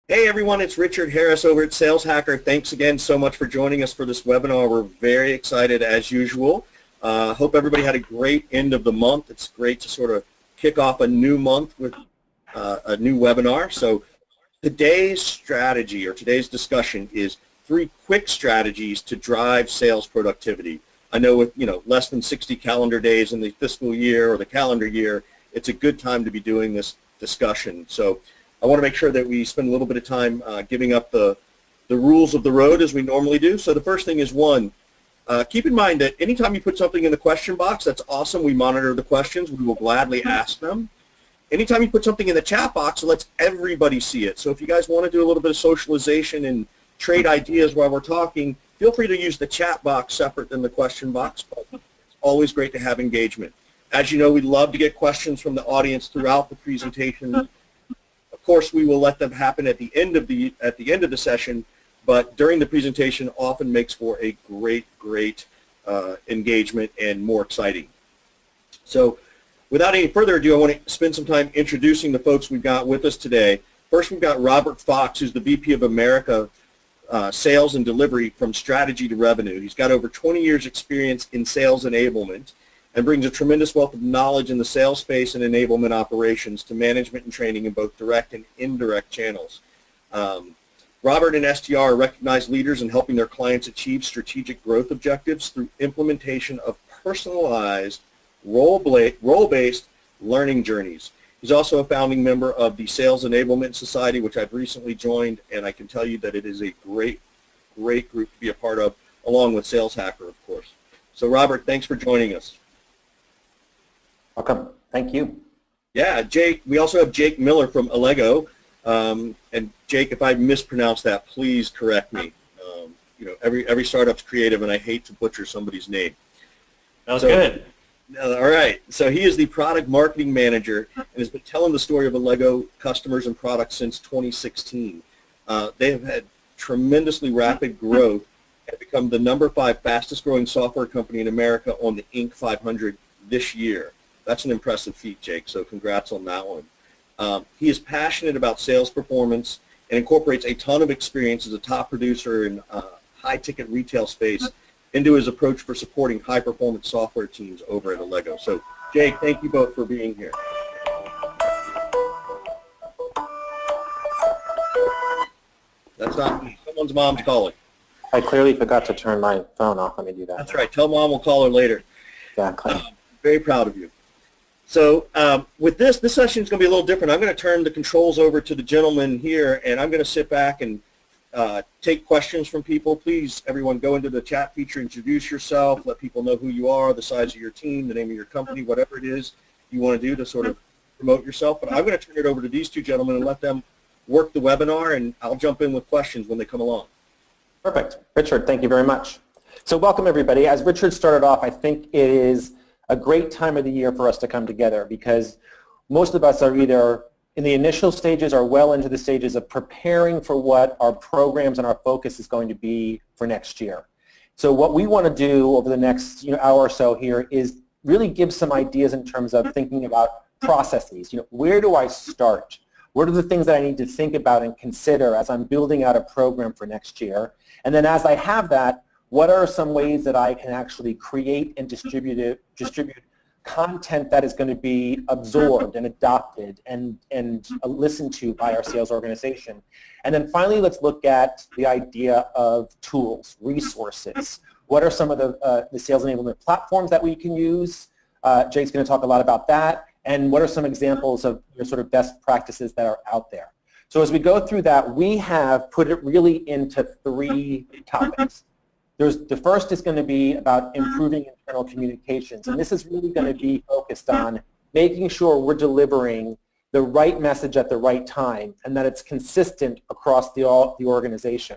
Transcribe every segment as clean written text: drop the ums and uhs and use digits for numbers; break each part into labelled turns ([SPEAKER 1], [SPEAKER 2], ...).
[SPEAKER 1] Hey everyone, it's Richard Harris over at Sales Hacker. Thanks again so much for joining us for this webinar. We're very excited as usual. Hope everybody had a great end of the month. It's great to sort of kick off a new month with a new webinar. So today's strategy or today's discussion is 3 quick strategies to drive sales productivity. I know with less than 60 calendar days in the fiscal year or the calendar year, it's a good time to be doing this discussion. So I want to make sure that we spend a little bit of time giving up the rules of the road as we normally do. So the first thing is keep in mind that anytime you put something in the question box, that's awesome. We monitor the questions. We will gladly ask them. Anytime you put something in the chat box, it lets everybody see it. So if you guys want to do a little bit of socialization and trade ideas while we're talking, feel free to use the chat box separate than the question box. But it's always great to have engagement. As you know, we love to get questions from the audience throughout the presentation. Of course, we will let them happen at the end of the session, but during the presentation often makes for a great engagement and more exciting. So without any further ado, I want to spend some time introducing the folks we've got with us today. First, we've got Robert Fox, who's the VP of America Sales and Delivery from Strategy to Revenue. He's got over 20 years experience in sales enablement and brings a tremendous wealth of knowledge in the sales space and enablement operations to management and training in both direct and indirect channels. Robert and STR are recognized leaders in helping their clients achieve strategic growth objectives through implementation of personalized, role-based learning journeys. He's also a founding member of the Sales Enablement Society, which I've recently joined, and I can tell you that it is a great group to be a part of, along with Sales Hacker, of course. So Robert, thanks for joining us.
[SPEAKER 2] Welcome. Thank you.
[SPEAKER 1] Yeah, Jake. We also have Jake Miller from Allego. And Jake, if I mispronounced that, please correct me. Every startup's creative, and I hate to butcher somebody's name.
[SPEAKER 2] That was good.
[SPEAKER 1] All right. So he is the product marketing manager and has been telling the story of Allego customers and products since 2016. They have had tremendously rapid growth and become the #5 fastest growing software company in America on the Inc. 500 this year. That's an impressive feat, Jake, so congrats on that one. He is passionate about sales performance and incorporates a ton of experience as a top producer in high-ticket retail space into his approach for supporting high-performance software teams over at Allego. So, Jake, thank you both for being here. That's not me. Someone's mom's calling.
[SPEAKER 2] I clearly forgot to turn my phone off. Let me do that.
[SPEAKER 1] That's right. Tell Mom we'll call her later.
[SPEAKER 2] Exactly.
[SPEAKER 1] Very proud of you. So with this session is going to be a little different. I'm going to turn the controls over to the gentleman here, and I'm going to sit back and take questions from people. Please, everyone, go into the chat feature, introduce yourself, let people know who you are, the size of your team, the name of your company, whatever it is you want to do to sort of promote yourself. But I'm going to turn it over to these 2 gentlemen and let them work the webinar, and I'll jump in with questions when they come along.
[SPEAKER 2] Perfect. Richard, thank you very much. So welcome, everybody. As Richard started off, I think it is a great time of the year for us to come together because most of us are either in the initial stages or well into the stages of preparing for what our programs and our focus is going to be for next year. So what we want to do over the next hour or so here is really give some ideas in terms of thinking about processes. Where do I start? What are the things that I need to think about and consider as I'm building out a program for next year? And then as I have that, what are some ways that I can actually create and distribute content that is going to be absorbed and adopted and listened to by our sales organization? And then finally, let's look at the idea of tools, resources. What are some of the sales enablement platforms that we can use? Jake's going to talk a lot about that. And what are some examples of sort of best practices that are out there? So as we go through that, we have put it really into 3 topics. The first is going to be about improving internal communications, and this is really going to be focused on making sure we're delivering the right message at the right time and that it's consistent across the organization.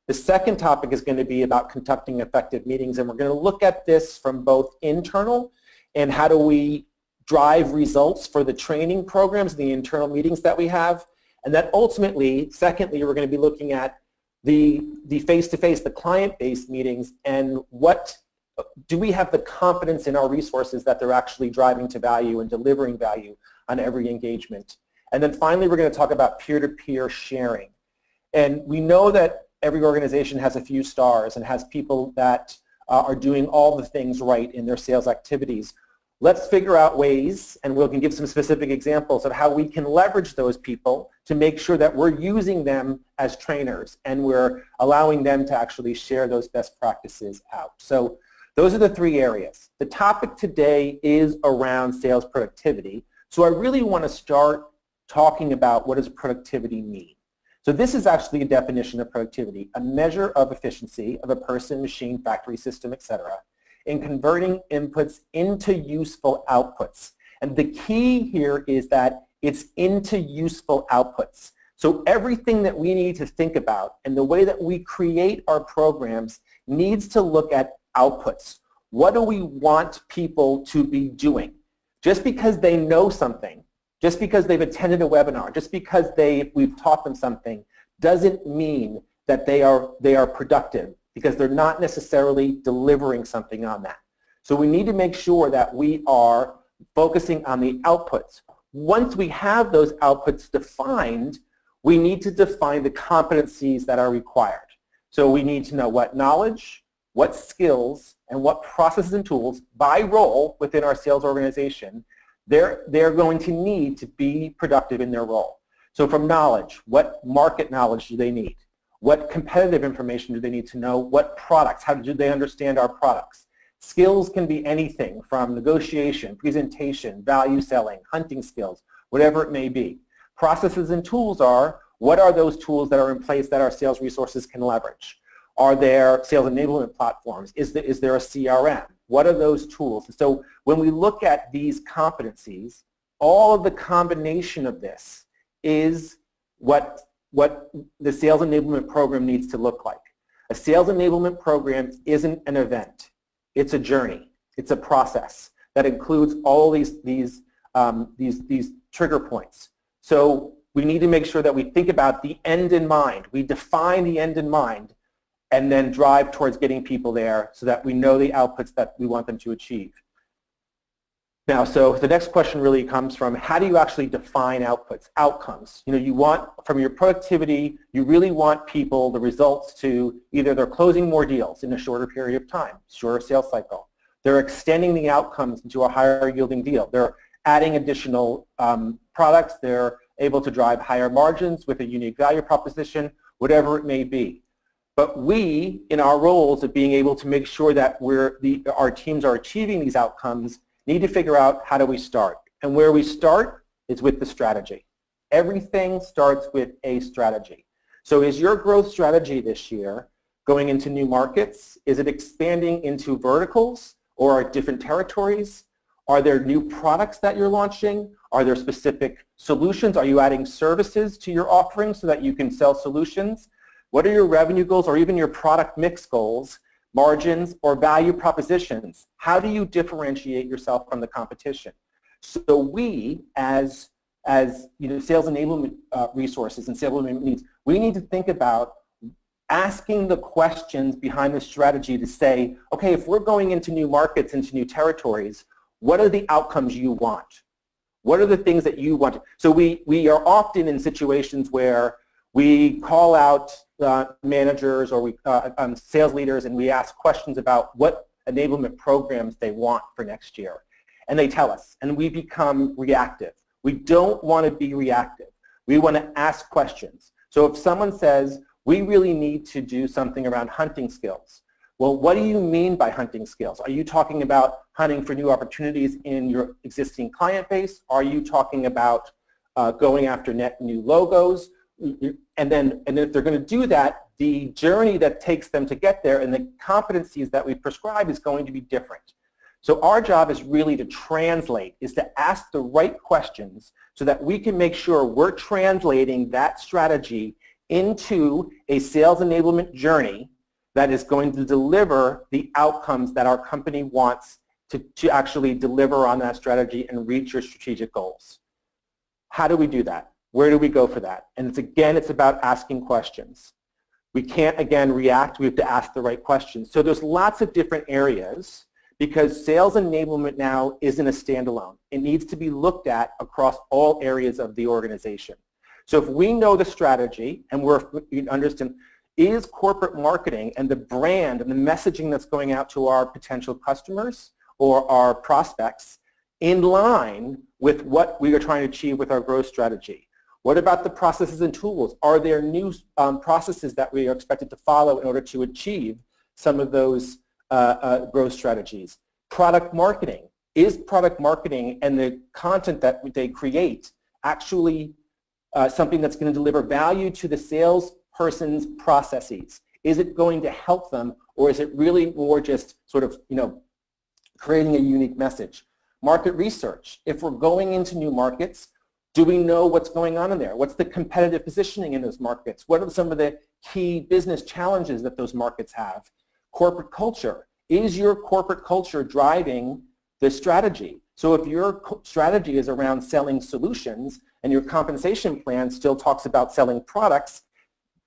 [SPEAKER 2] The second topic is going to be about conducting effective meetings, and we're going to look at this from both internal and how do we drive results for the training programs, the internal meetings that we have, and that ultimately, secondly, we're going to be looking at the face-to-face, the client-based meetings, and what do we have the confidence in our resources that they're actually driving to value and delivering value on every engagement. And then finally, we're going to talk about peer-to-peer sharing. And we know that every organization has a few stars and has people that are doing all the things right in their sales activities. Let's figure out ways, and we can give some specific examples of how we can leverage those people to make sure that we're using them as trainers and we're allowing them to actually share those best practices out. So those are the three areas. The topic today is around sales productivity. So I really want to start talking about what does productivity mean. So this is actually a definition of productivity, a measure of efficiency of a person, machine, factory, system, etc., in converting inputs into useful outputs. And the key here is that it's into useful outputs. So everything that we need to think about and the way that we create our programs needs to look at outputs. What do we want people to be doing? Just because they know something, just because they've attended a webinar, just because we've taught them something, doesn't mean that they are productive, because they're not necessarily delivering something on that. So we need to make sure that we are focusing on the outputs. Once we have those outputs defined, we need to define the competencies that are required. So we need to know what knowledge, what skills, and what processes and tools by role within our sales organization they're going to need to be productive in their role. So from knowledge, what market knowledge do they need? What competitive information do they need to know? What products? How do they understand our products? Skills can be anything from negotiation, presentation, value selling, hunting skills, whatever it may be. Processes and tools are, what are those tools that are in place that our sales resources can leverage? Are there sales enablement platforms? Is there a CRM? What are those tools? So when we look at these competencies, all of the combination of this is what the sales enablement program needs to look like. A sales enablement program isn't an event. It's a journey. It's a process that includes all these trigger points. So we need to make sure that we think about the end in mind. We define the end in mind and then drive towards getting people there so that we know the outputs that we want them to achieve. Now, so the next question really comes from, how do you actually define outputs, outcomes? You want, from your productivity, you really want people, the results to either they're closing more deals in a shorter period of time, shorter sales cycle. They're extending the outcomes into a higher yielding deal. They're adding additional products. They're able to drive higher margins with a unique value proposition, whatever it may be. But we, in our roles of being able to make sure that our teams are achieving these outcomes, need to figure out how do we start. And where we start is with the strategy. Everything starts with a strategy. So is your growth strategy this year going into new markets? Is it expanding into verticals or different territories? Are there new products that you're launching? Are there specific solutions? Are you adding services to your offering so that you can sell solutions? What are your revenue goals or even your product mix goals, margins, or value propositions? How do you differentiate yourself from the competition? So we, as sales enablement resources and sales enablement needs, we need to think about asking the questions behind the strategy to say, okay, if we're going into new markets, into new territories, what are the outcomes you want? What are the things that you want? So we are often in situations where we call out managers or sales leaders and we ask questions about what enablement programs they want for next year. And they tell us, and we become reactive. We don't want to be reactive. We want to ask questions. So if someone says, we really need to do something around hunting skills, well, what do you mean by hunting skills? Are you talking about hunting for new opportunities in your existing client base? Are you talking about going after net new logos? And if they're going to do that, the journey that takes them to get there and the competencies that we prescribe is going to be different. So our job is really to translate, is to ask the right questions so that we can make sure we're translating that strategy into a sales enablement journey that is going to deliver the outcomes that our company wants to actually deliver on that strategy and reach your strategic goals. How do we do that? Where do we go for that? And it's about asking questions. We can't, again, react. We have to ask the right questions. So there's lots of different areas because sales enablement now isn't a standalone. It needs to be looked at across all areas of the organization. So if we know the strategy and we understand, is corporate marketing and the brand and the messaging that's going out to our potential customers or our prospects in line with what we are trying to achieve with our growth strategy? What about the processes and tools? Are there new processes that we are expected to follow in order to achieve some of those growth strategies? Product marketing. Is product marketing and the content that they create actually something that's going to deliver value to the salesperson's processes? Is it going to help them, or is it really more just sort of, creating a unique message? Market research. If we're going into new markets, do we know what's going on in there? What's the competitive positioning in those markets? What are some of the key business challenges that those markets have? Corporate culture. Is your corporate culture driving the strategy? So if your strategy is around selling solutions and your compensation plan still talks about selling products,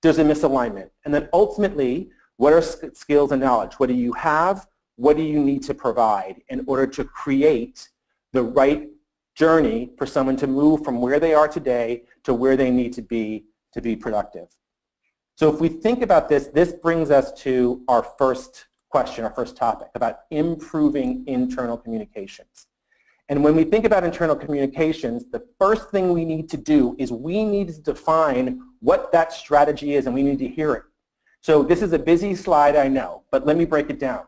[SPEAKER 2] there's a misalignment. And then ultimately, what are skills and knowledge? What do you have? What do you need to provide in order to create the right journey for someone to move from where they are today to where they need to be productive? So if we think about this, this brings us to our first question, our first topic, about improving internal communications. And when we think about internal communications, the first thing we need to do is we need to define what that strategy is, and we need to hear it. So this is a busy slide, I know, but let me break it down.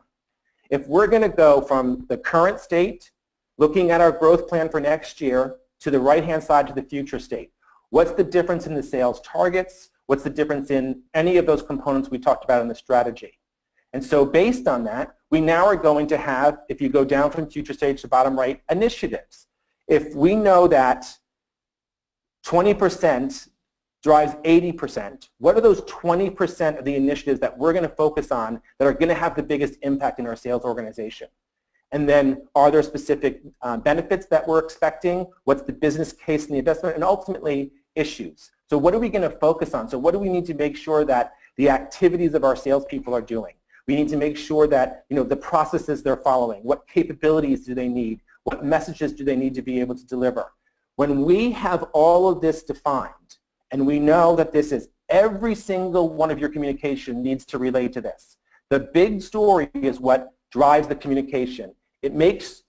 [SPEAKER 2] If we're going to go from the current state, looking at our growth plan for next year, to the right-hand side to the future state, what's the difference in the sales targets? What's the difference in any of those components we talked about in the strategy? And so based on that, we now are going to have, if you go down from future stage to bottom right, initiatives. If we know that 20% drives 80%, what are those 20% of the initiatives that we're going to focus on that are going to have the biggest impact in our sales organization? And then are there specific benefits that we're expecting? What's the business case and the investment? And ultimately, issues. So what are we going to focus on? So what do we need to make sure that the activities of our salespeople are doing? We need to make sure that the processes they're following, what capabilities do they need? What messages do they need to be able to deliver? When we have all of this defined, and we know that this is every single one of your communication needs to relate to this. The big story is what drives the communication. It makes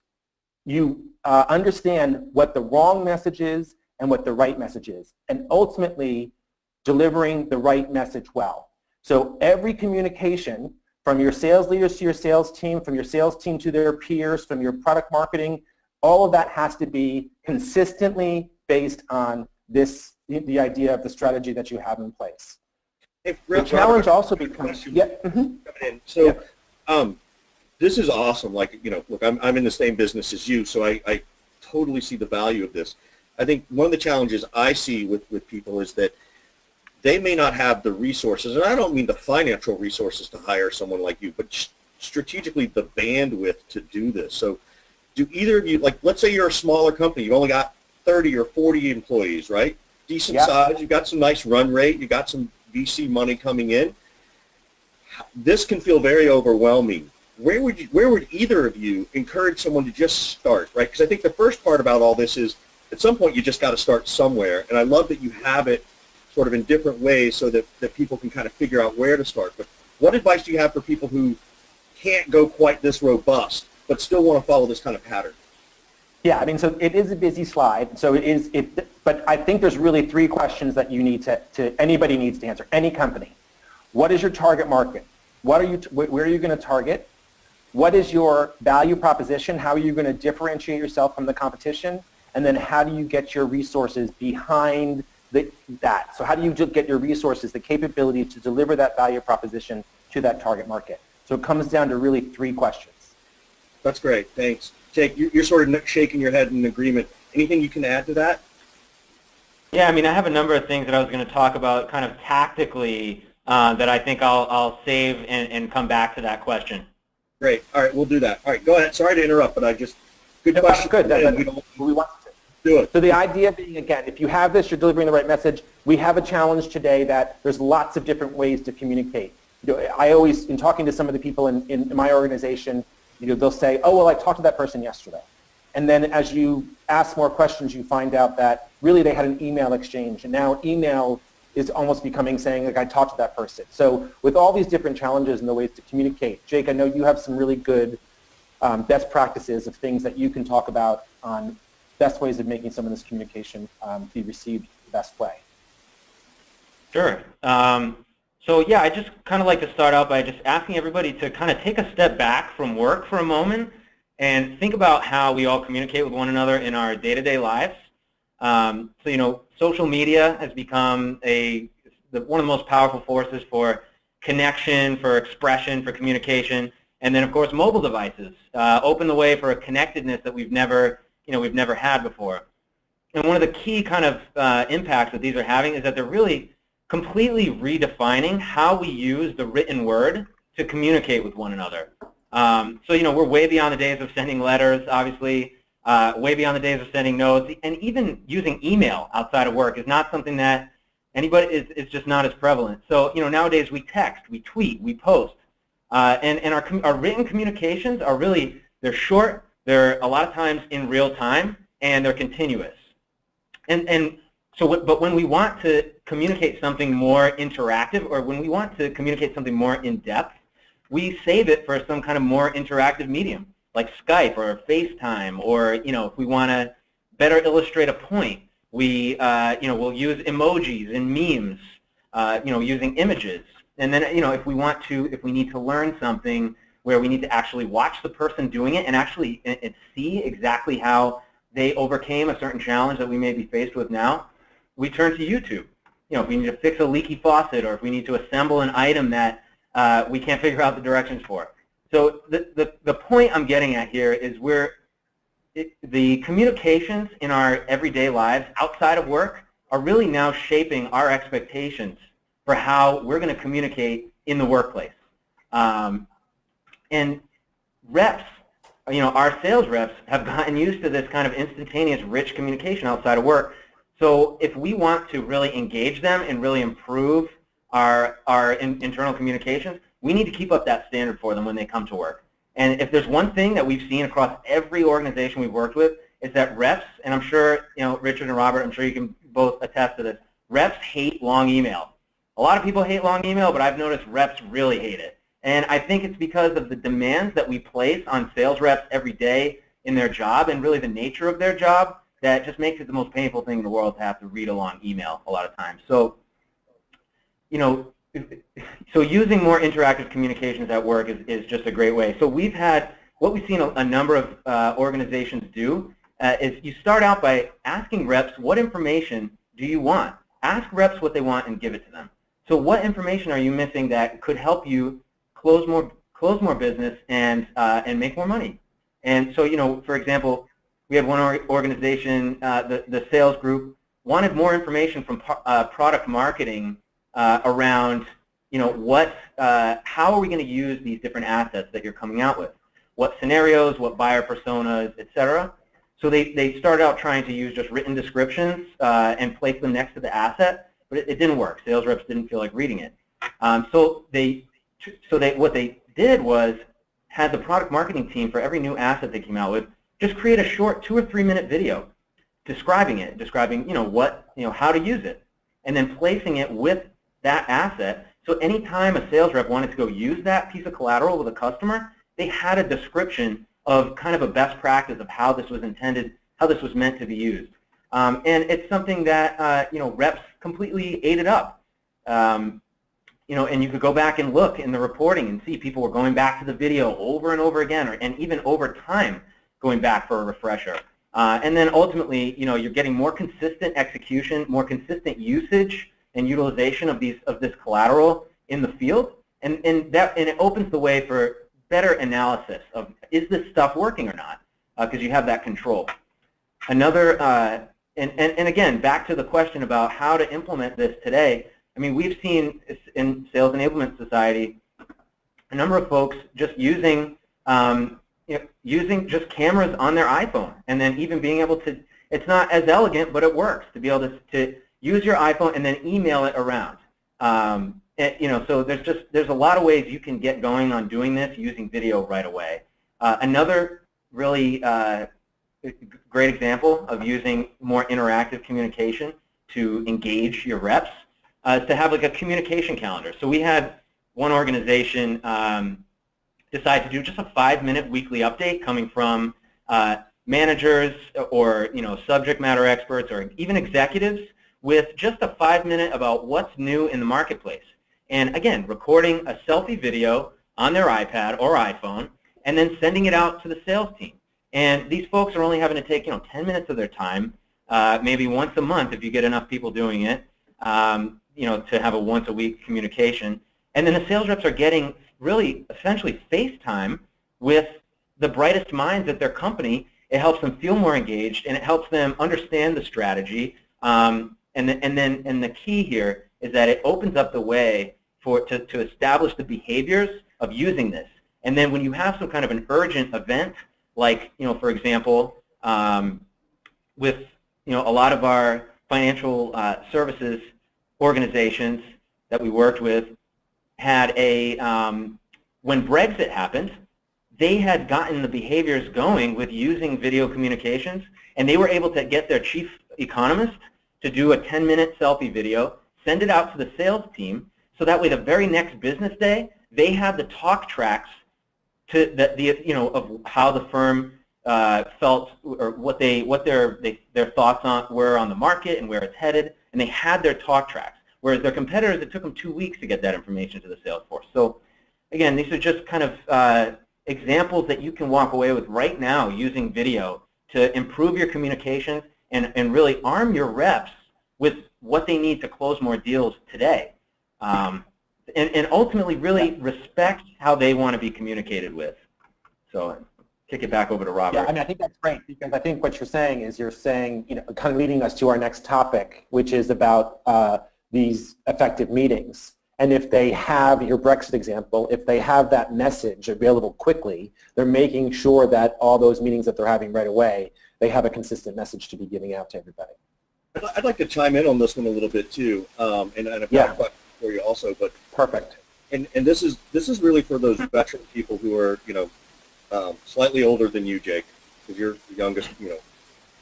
[SPEAKER 2] you understand what the wrong message is and what the right message is, and ultimately delivering the right message well. So every communication, from your sales leaders to your sales team, from your sales team to their peers, from your product marketing, all of that has to be consistently based on this, the idea of the strategy that you have in place.
[SPEAKER 1] Hey,
[SPEAKER 2] the challenge also becomes,
[SPEAKER 1] So this is awesome. Like, look, I'm in the same business as you, so I totally see the value of this. I think one of the challenges I see with people is that they may not have the resources, and I don't mean the financial resources to hire someone like you, but strategically the bandwidth to do this. So do either of you, like, let's say you're a smaller company, you've only got 30 or 40 employees, right? Decent size, you've got some nice run rate, you've got some VC money coming in. This can feel very overwhelming. Where would either of you encourage someone to just start, right? Because I think the first part about all this is at some point you just got to start somewhere, and I love that you have it sort of in different ways so that people can kind of figure out where to start. But what advice do you have for people who can't go quite this robust but still want to follow this kind of pattern?
[SPEAKER 2] Yeah, I mean, so it is a busy slide. So but I think there's really three questions that you need anybody needs to answer, any company. What is your target market? Where are you going to target? What is your value proposition? How are you going to differentiate yourself from the competition? And then how do you get your resources behind that? So how do you get your resources, the capability to deliver that value proposition to that target market? So it comes down to really three questions.
[SPEAKER 1] That's great. Thanks. Jake, you're sort of shaking your head in agreement. Anything you can add to that?
[SPEAKER 3] Yeah, I mean, I have a number of things that I was going to talk about kind of tactically that I think I'll save and come back to that question.
[SPEAKER 1] Great. All right, we'll do that. All right, go ahead. Sorry to interrupt, but good question.
[SPEAKER 2] Good. We want to
[SPEAKER 1] do it.
[SPEAKER 2] So the idea being, again, if you have this, you're delivering the right message. We have a challenge today that there's lots of different ways to communicate. I always, in talking to some of the people in my organization, they'll say, oh, well, I talked to that person yesterday. And then as you ask more questions, you find out that really they had an email exchange, and now email is almost becoming saying, like, I talked to that person. So with all these different challenges and the ways to communicate, Jake, I know you have some really good best practices of things that you can talk about on best ways of making some of this communication be received the best way.
[SPEAKER 3] Sure. So yeah, I just kind of like to start out by just asking everybody to kind of take a step back from work for a moment and think about how we all communicate with one another in our day-to-day lives. So, social media has become one of the most powerful forces for connection, for expression, for communication, and then of course mobile devices open the way for a connectedness that we've never had before. And one of the key kind of impacts that these are having is that they're really completely redefining how we use the written word to communicate with one another. So, we're way beyond the days of sending letters, obviously, way beyond the days of sending notes, and even using email outside of work is not something that anybody is just not as prevalent. So, nowadays we text, we tweet, we post, and our written communications are really, they're short, they're a lot of times in real time, and they're continuous. But when we want to communicate something more interactive, or when we want to communicate something more in depth, we save it for some kind of more interactive medium, like Skype or FaceTime, or if we want to better illustrate a point, we'll use emojis and memes, using images. And then if we need to learn something where we need to actually watch the person doing it and actually see exactly how they overcame a certain challenge that we may be faced with now, we turn to YouTube. If we need to fix a leaky faucet, or if we need to assemble an item that we can't figure out the directions for. So the point I'm getting at here is the communications in our everyday lives outside of work are really now shaping our expectations for how we're going to communicate in the workplace. And reps, our sales reps have gotten used to this kind of instantaneous, rich communication outside of work. So if we want to really engage them and really improve our internal communications, we need to keep up that standard for them when they come to work. And if there's one thing that we've seen across every organization we've worked with, is that reps, and I'm sure, Richard and Robert, I'm sure you can both attest to this, reps hate long email. A lot of people hate long email, but I've noticed reps really hate it. And I think it's because of the demands that we place on sales reps every day in their job, and really the nature of their job, that just makes it the most painful thing in the world to have to read a long email a lot of times. So, so using more interactive communications at work is just a great way. So what we've seen a number of organizations do is you start out by asking reps, what information do you want? Ask reps what they want and give it to them. So what information are you missing that could help you close more business and make more money? And so, for example, we had one organization, the sales group, wanted more information from product marketing around, how are we going to use these different assets that you're coming out with? What scenarios, what buyer personas, etc. So they started out trying to use just written descriptions and place them next to the asset, but it didn't work. Sales reps didn't feel like reading it. So what they did was had the product marketing team, for every new asset they came out with, just create a short 2 or 3 minute video describing how to use it, and then placing it with that asset. So anytime a sales rep wanted to go use that piece of collateral with a customer, they had a description of kind of a best practice of how this was intended, how this was meant to be used. And it's something that reps completely ate it up. And you could go back and look in the reporting and see people were going back to the video over and over again, and even over time going back for a refresher. And then ultimately, you're getting more consistent execution, more consistent usage and utilization of this collateral in the field, and it opens the way for better analysis of, is this stuff working or not? Because you have that control. Another, and again, back to the question about how to implement this today. I mean, we've seen in Sales Enablement Society a number of folks just using just cameras on their iPhone, and then even being able to, it's not as elegant, but it works to be able to use your iPhone and then email it around. So there's a lot of ways you can get going on doing this using video right away. Another really great example of using more interactive communication to engage your reps is to have like a communication calendar. So we had one organization decide to do just a 5-minute weekly update coming from managers or subject matter experts or even executives with just a 5-minute about what's new in the marketplace. And again, recording a selfie video on their iPad or iPhone and then sending it out to the sales team. And these folks are only having to take 10 minutes of their time, maybe once a month if you get enough people doing it, to have a once-a-week communication. And then the sales reps are getting really essentially FaceTime with the brightest minds at their company. It helps them feel more engaged, and it helps them understand the strategy. And the key here is that it opens up the way to establish the behaviors of using this. And then when you have some kind of an urgent event, like for example, with a lot of our financial services organizations that we worked with had when Brexit happened, they had gotten the behaviors going with using video communications, and they were able to get their chief economist to do a 10-minute selfie video, send it out to the sales team, so that way the very next business day, they had the talk tracks of how the firm felt or what their thoughts were on the market and where it's headed, and they had their talk tracks. Whereas their competitors, it took them 2 weeks to get that information to the sales force. So again, these are just kind of examples that you can walk away with right now using video to improve your communications and really arm your reps with what they need to close more deals today. And ultimately really respect how they want to be communicated with. So kick it back over to Robert.
[SPEAKER 2] Yeah, I mean, I think that's great, because I think what you're saying is kind of leading us to our next topic, which is about these effective meetings. And if they have, your Brexit example, if they have that message available quickly, they're making sure that all those meetings that they're having right away, they have a consistent message to be giving out to everybody.
[SPEAKER 1] I'd like to chime in on this one a little bit too, and I've got a question for you also. But
[SPEAKER 2] perfect.
[SPEAKER 1] And this is really for those veteran people who are slightly older than you, Jake, because you're the youngest.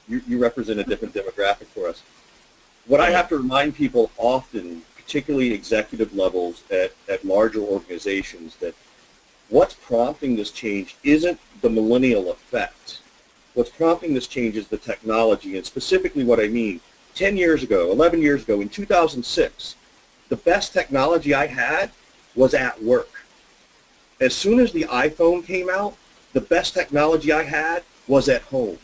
[SPEAKER 1] You represent a different demographic for us. What I have to remind people often, particularly executive levels at larger organizations, that what's prompting this change isn't the millennial effect. What's prompting this change is the technology, and specifically what I mean, 10 years ago, 11 years ago, in 2006, the best technology I had was at work. As soon as the iPhone came out, the best technology I had was at home.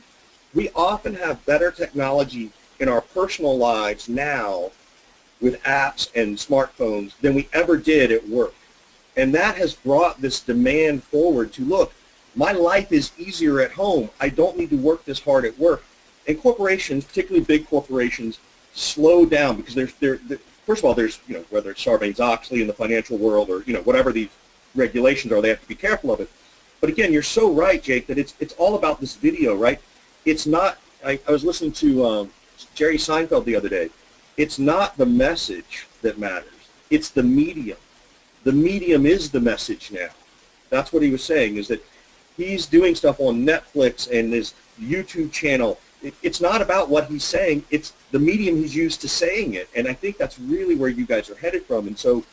[SPEAKER 1] We often have better technology in our personal lives now with apps and smartphones than we ever did at work. And that has brought this demand forward to, look, my life is easier at home. I don't need to work this hard at work. And corporations, particularly big corporations, slow down because first of all, there's, whether it's Sarbanes-Oxley in the financial world or, whatever these regulations are, they have to be careful of it. But again, you're so right, Jake, that it's all about this video, right? It's not, I was listening to Jerry Seinfeld the other day. It's not the message that matters. It's the medium. The medium is the message now. That's what he was saying, is that he's doing stuff on Netflix and his YouTube channel. It's not about what he's saying. It's the medium he's used to saying it. And I think that's really where you guys are headed from. And so,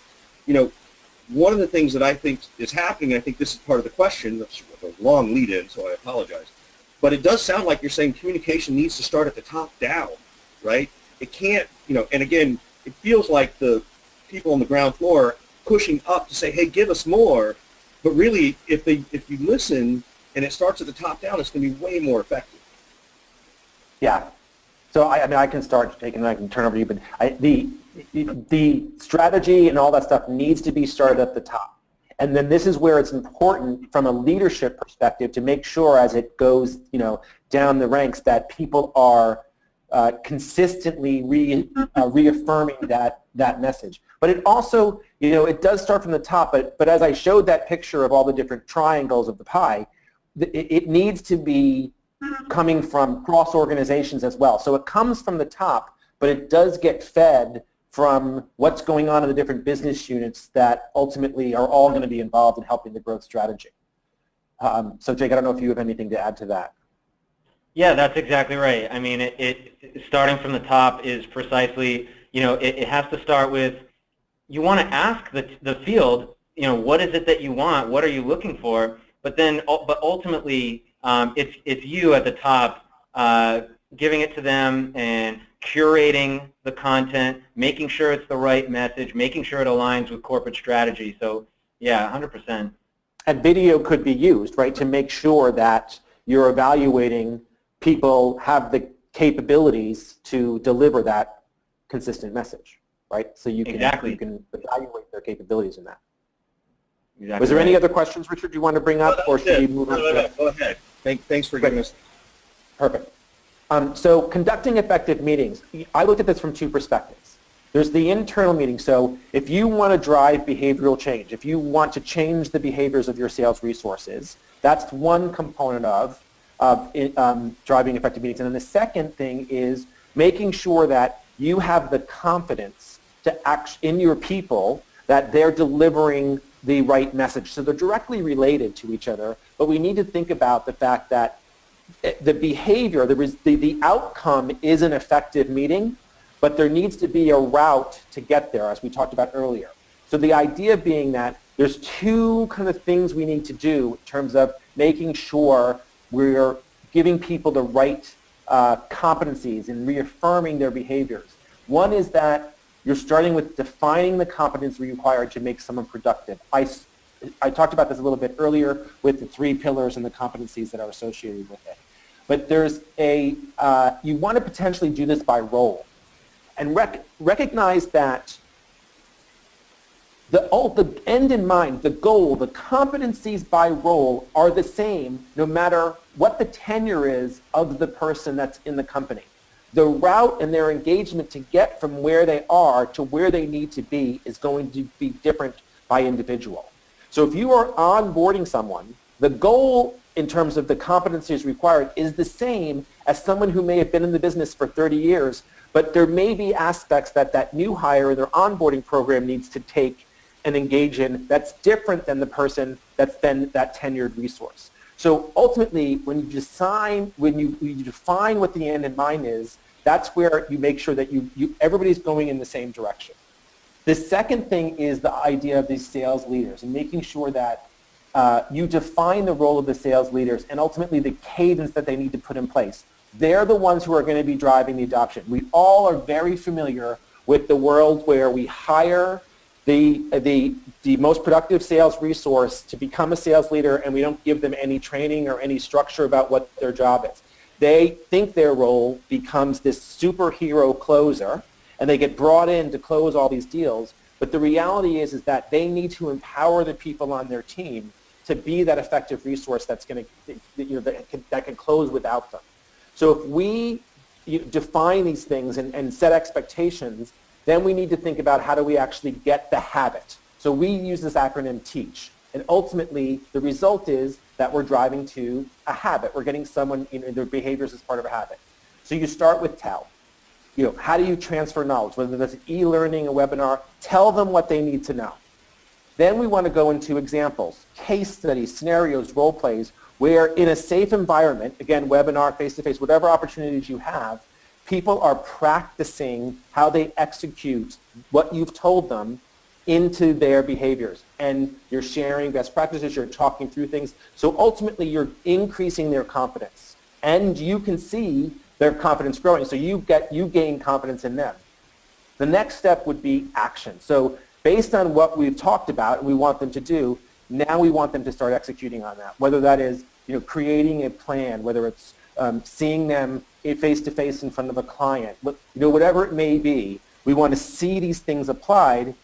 [SPEAKER 1] one of the things that I think is happening, and I think this is part of the question, that's a long lead in, so I apologize, but it does sound like you're saying communication needs to start at the top down, right? It can't, and again, it feels like the people on the ground floor pushing up to say, hey, give us more. But really, if you listen and it starts at the top down, it's going to be way more effective.
[SPEAKER 2] Yeah. So I can start, Jake, and I can turn over to you. But the strategy and all that stuff needs to be started at the top. And then this is where it's important from a leadership perspective to make sure as it goes, down the ranks that people are consistently reaffirming that message. But it also, it does start from the top, but as I showed that picture of all the different triangles of the pie, it needs to be coming from cross organizations as well. So it comes from the top, but it does get fed from what's going on in the different business units that ultimately are all going to be involved in helping the growth strategy. So Jake, I don't know if you have anything to add to that.
[SPEAKER 3] Yeah, that's exactly right. I mean, it starting from the top is precisely, it has to start with, you want to ask the field, what is it that you want? What are you looking for? But ultimately, it's you at the top giving it to them and curating the content, making sure it's the right message, making sure it aligns with corporate strategy. So, yeah, 100%.
[SPEAKER 2] And video could be used, right, to make sure that you're evaluating people have the capabilities to deliver that consistent message, right? So you can,
[SPEAKER 3] Exactly.
[SPEAKER 2] you can evaluate their capabilities in that.
[SPEAKER 3] Exactly.
[SPEAKER 2] Was there
[SPEAKER 3] right.
[SPEAKER 2] any other questions, Richard, you want to bring up, or should we move on?
[SPEAKER 1] No, go ahead. Thanks for giving us.
[SPEAKER 2] Perfect. So conducting effective meetings, I looked at this from two perspectives. There's the internal meeting. So if you want to drive behavioral change, if you want to change the behaviors of your sales resources, that's one component of driving effective meetings. And then the second thing is making sure that you have the confidence to act in your people that they're delivering the right message. So they're directly related to each other, but we need to think about the fact that the behavior, the outcome is an effective meeting, but there needs to be a route to get there, as we talked about earlier. So the idea being that there's two kind of things we need to do in terms of making sure we're giving people the right competencies and reaffirming their behaviors. One is that you're starting with defining the competence required to make someone productive. I talked about this a little bit earlier with the 3 pillars and the competencies that are associated with it. But there's you want to potentially do this by role. And recognize that the end in mind, the goal, the competencies by role are the same no matter what the tenure is of the person that's in the company. The route and their engagement to get from where they are to where they need to be is going to be different by individual. So if you are onboarding someone, the goal in terms of the competencies required is the same as someone who may have been in the business for 30 years, but there may be aspects that new hire in their onboarding program needs to take and engage in that's different than the person that's been that tenured resource. So ultimately, when you define what the end in mind is, that's where you make sure that everybody's going in the same direction. The second thing is the idea of these sales leaders and making sure that you define the role of the sales leaders and ultimately the cadence that they need to put in place. They're the ones who are going to be driving the adoption. We all are very familiar with the world where we hire the most productive sales resource to become a sales leader and we don't give them any training or any structure about what their job is. They think their role becomes this superhero closer and they get brought in to close all these deals. But the reality is that they need to empower the people on their team to be that effective resource that's going to, that can close without them. So if we define these things and set expectations, then we need to think about how do we actually get the habit. So we use this acronym TEACH. And ultimately, the result is that we're driving to a habit. We're getting someone, their behaviors as part of a habit. So you start with tell. How do you transfer knowledge? Whether that's e-learning, a webinar, tell them what they need to know. Then we want to go into examples, case studies, scenarios, role plays, where in a safe environment, again, webinar, face-to-face, whatever opportunities you have, people are practicing how they execute what you've told them into their behaviors. And you're sharing best practices, you're talking through things. So ultimately, you're increasing their confidence. And you can see their confidence growing. So you gain confidence in them. The next step would be action. So based on what we've talked about and we want them to do, now we want them to start executing on that. Whether that is creating a plan, whether it's seeing them face-to-face in front of a client, whatever it may be, we want to see these things applied.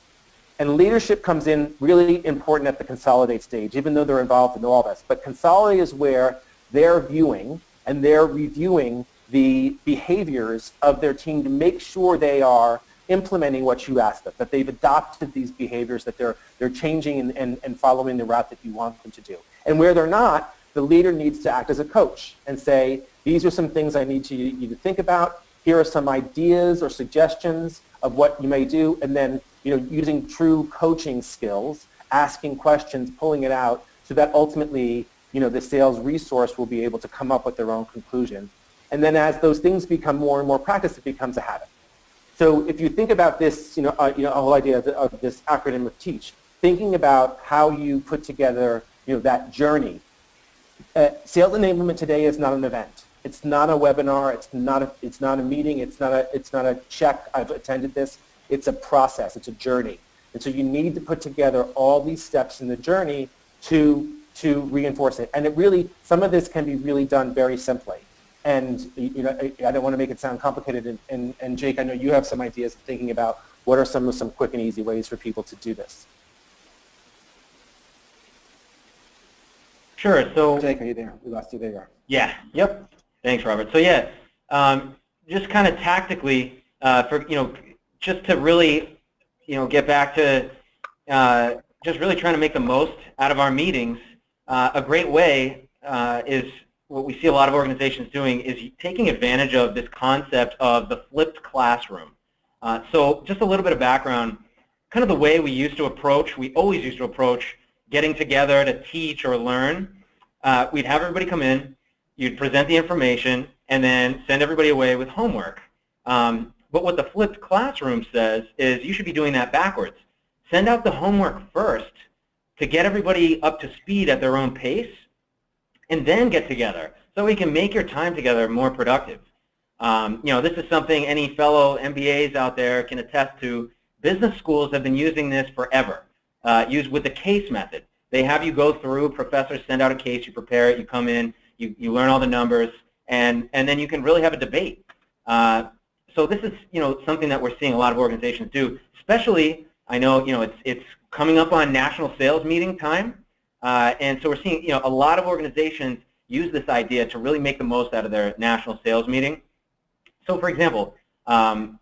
[SPEAKER 2] And leadership comes in really important at the consolidate stage, even though they're involved in all this. But consolidate is where they're viewing and they're reviewing the behaviors of their team to make sure they are implementing what you asked them, that they've adopted these behaviors, that they're changing and following the route that you want them to do. And where they're not, the leader needs to act as a coach and say, these are some things I need you to think about. Here are some ideas or suggestions of what you may do. And then, using true coaching skills, asking questions, pulling it out, so that ultimately, the sales resource will be able to come up with their own conclusion And then as those things become more and more practice, it becomes a habit. So if you think about this, a whole idea of this acronym of TEACH, thinking about how you put together, that journey. Sales enablement today is not an event. It's not a webinar. It's not a meeting. It's not a check. I've attended this. It's a process. It's a journey. And so you need to put together all these steps in the journey to reinforce it. And it really, some of this can be really done very simply. And I don't want to make it sound complicated. And Jake, I know you have some ideas of thinking about what are some quick and easy ways for people to do this.
[SPEAKER 3] Sure. So
[SPEAKER 2] Jake, are you there? We lost you. There you are.
[SPEAKER 3] Yeah. Yep. Thanks, Robert. So yeah, just kind of tactically, just to really, get back to just really trying to make the most out of our meetings. A great way is what we see a lot of organizations doing is taking advantage of this concept of the flipped classroom. So just a little bit of background, kind of the way we always used to approach getting together to teach or learn. We'd have everybody come in, you'd present the information, and then send everybody away with homework. But what the flipped classroom says is you should be doing that backwards. Send out the homework first to get everybody up to speed at their own pace, and then get together so we can make your time together more productive. This is something any fellow MBAs out there can attest to. Business schools have been using this forever, used with the case method. They have you go through, professors send out a case, you prepare it, you come in, you learn all the numbers, and then you can really have a debate. So this is something that we're seeing a lot of organizations do, especially, I know it's coming up on national sales meeting time, and so we're seeing a lot of organizations use this idea to really make the most out of their national sales meeting. So for example, one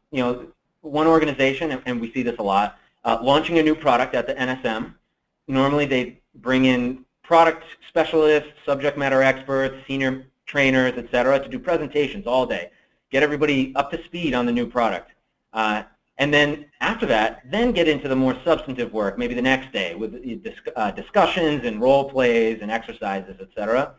[SPEAKER 3] organization, and we see this a lot, launching a new product at the NSM. Normally they bring in product specialists, subject matter experts, senior trainers, et cetera, to do presentations all day, get everybody up to speed on the new product. And then after that, then get into the more substantive work, maybe the next day with discussions and role plays and exercises, et cetera.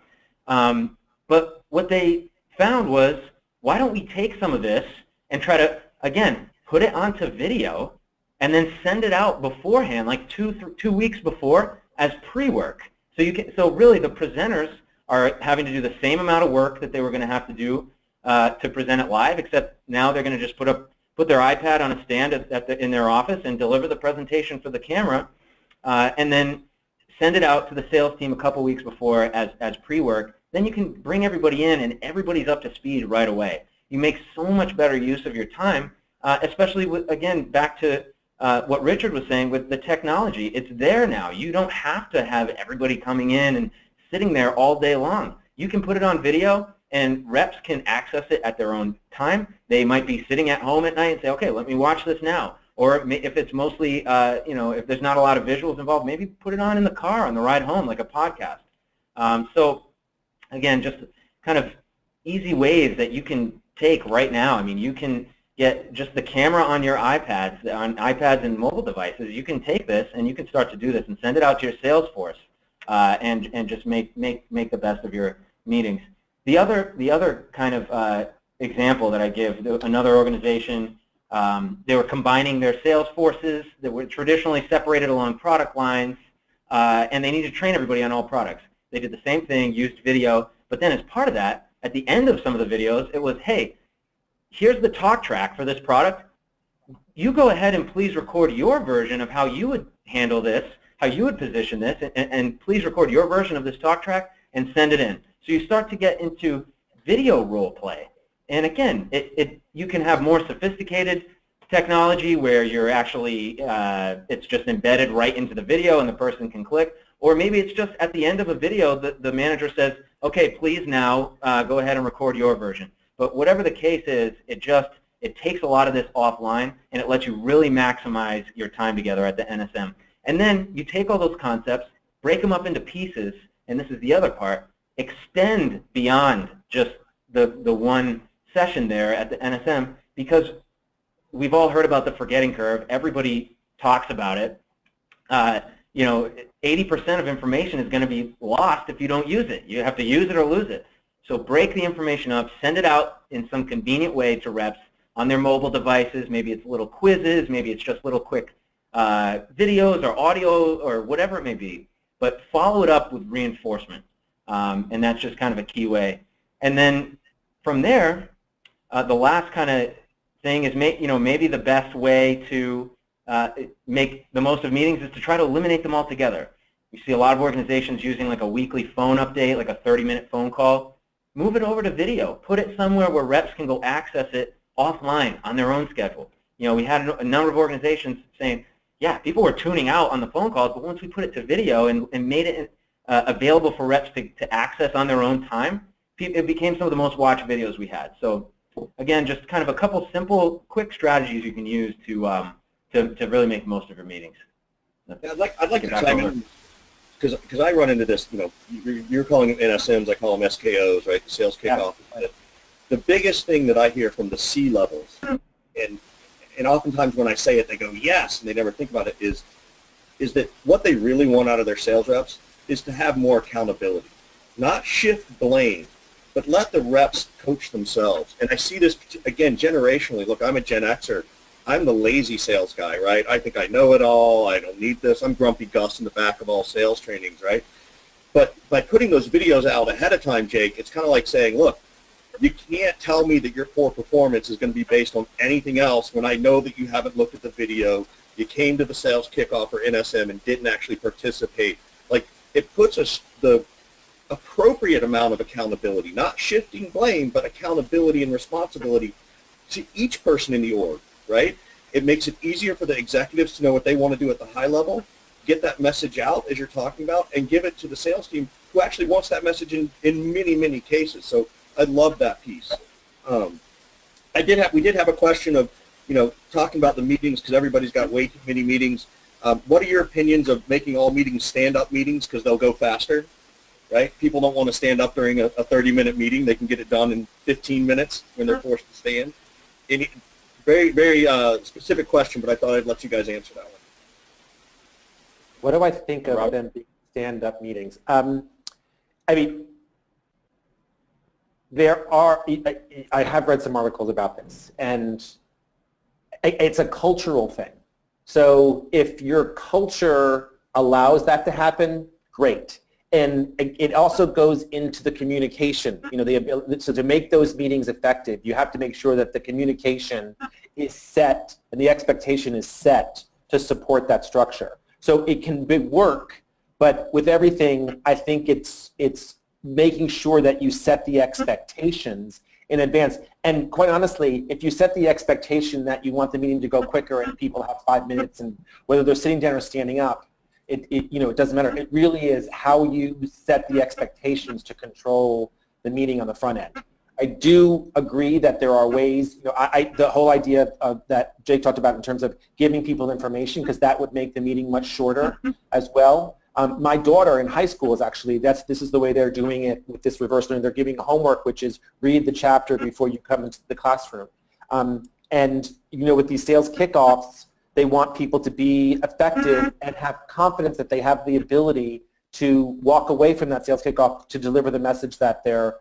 [SPEAKER 3] But what they found was, why don't we take some of this and try to, again, put it onto video and then send it out beforehand, like two weeks before, as pre-work. So really the presenters are having to do the same amount of work that they were going to have to do to present it live, except now they're going to just put their iPad on a stand in their office and deliver the presentation for the camera, and then send it out to the sales team a couple weeks before as pre-work. Then you can bring everybody in and everybody's up to speed right away. You make so much better use of your time, especially with, again, back to what Richard was saying with the technology. It's there now. You don't have to have everybody coming in and sitting there all day long. You can put it on video, and reps can access it at their own time. They might be sitting at home at night and say, okay, let me watch this now. Or if it's mostly, if there's not a lot of visuals involved, maybe put it on in the car on the ride home, like a podcast. So again, just kind of easy ways that you can take right now. I mean, you can get just the camera on your iPads and mobile devices. You can take this and you can start to do this and send it out to your sales force, and just make the best of your meetings. The other kind of example that I give, another organization, they were combining their sales forces that were traditionally separated along product lines, and they needed to train everybody on all products. They did the same thing, used video, but then as part of that, at the end of some of the videos, it was, hey, here's the talk track for this product. You go ahead and please record your version of how you would handle this, how you would position this, and please record your version of this talk track and send it in. So you start to get into video role play. And again, you can have more sophisticated technology where you're actually, it's just embedded right into the video and the person can click. Or maybe it's just at the end of a video that the manager says, okay, please now go ahead and record your version. But whatever the case is, it takes a lot of this offline and it lets you really maximize your time together at the NSM. And then you take all those concepts, break them up into pieces, and this is the other part, extend beyond just the one session there at the NSM, because we've all heard about the forgetting curve. Everybody talks about it. 80% of information is going to be lost if you don't use it. You have to use it or lose it. So break the information up, send it out in some convenient way to reps on their mobile devices. Maybe it's little quizzes, maybe it's just little quick videos or audio or whatever it may be. But follow it up with reinforcement, and that's just kind of a key way. And then from there, the last kind of thing is maybe the best way to make the most of meetings is to try to eliminate them altogether. You see a lot of organizations using like a weekly phone update, like a 30-minute phone call. Move it over to video. Put it somewhere where reps can go access it offline on their own schedule. We had a number of organizations saying, yeah, people were tuning out on the phone calls, but once we put it to video and made it available for reps to access on their own time, it became some of the most watched videos we had. So again, just kind of a couple simple, quick strategies you can use to really make the most of your meetings.
[SPEAKER 1] Yeah, I'd like to chime in because I run into this. You're calling them NSMs, I call them SKOs, right? The sales kickoff. Yeah. The biggest thing that I hear from the C levels, and oftentimes when I say it, they go yes, and they never think about it. Is that what they really want out of their sales reps is to have more accountability, not shift blame, but let the reps coach themselves. And I see this again generationally. Look, I'm a Gen Xer. I'm the lazy sales guy, right? I think I know it all. I don't need this. I'm Grumpy Gus in the back of all sales trainings, right? But by putting those videos out ahead of time, Jake, it's kind of like saying, look, you can't tell me that your poor performance is going to be based on anything else when I know that you haven't looked at the video, you came to the sales kickoff or NSM and didn't actually participate. Like, it puts us the appropriate amount of accountability, not shifting blame, but accountability and responsibility to each person in the org. Right? It makes it easier for the executives to know what they want to do at the high level, get that message out as you're talking about, and give it to the sales team who actually wants that message in many, many cases. So I love that piece. We did have a question of, talking about the meetings because everybody's got way too many meetings. What are your opinions of making all meetings stand-up meetings because they'll go faster? Right? People don't want to stand up during a 30-minute meeting. They can get it done in 15 minutes when they're forced to stand. Very, very specific question, but I thought I'd let you guys answer that one.
[SPEAKER 2] What do I think of them being stand-up meetings? I have read some articles about this, and it's a cultural thing. So if your culture allows that to happen, great. And it also goes into the communication. So to make those meetings effective, you have to make sure that the communication is set and the expectation is set to support that structure. So it can work, but with everything, I think it's making sure that you set the expectations in advance. And quite honestly, if you set the expectation that you want the meeting to go quicker and people have 5 minutes, and whether they're sitting down or standing up, it doesn't matter. It really is how you set the expectations to control the meeting on the front end. I do agree that there are ways, the whole idea that Jake talked about in terms of giving people information, because that would make the meeting much shorter as well. My daughter in high school is actually, this is the way they're doing it with this reverse learning. They're giving homework, which is read the chapter before you come into the classroom. And with these sales kickoffs, they want people to be effective and have confidence that they have the ability to walk away from that sales kickoff to deliver the message that they're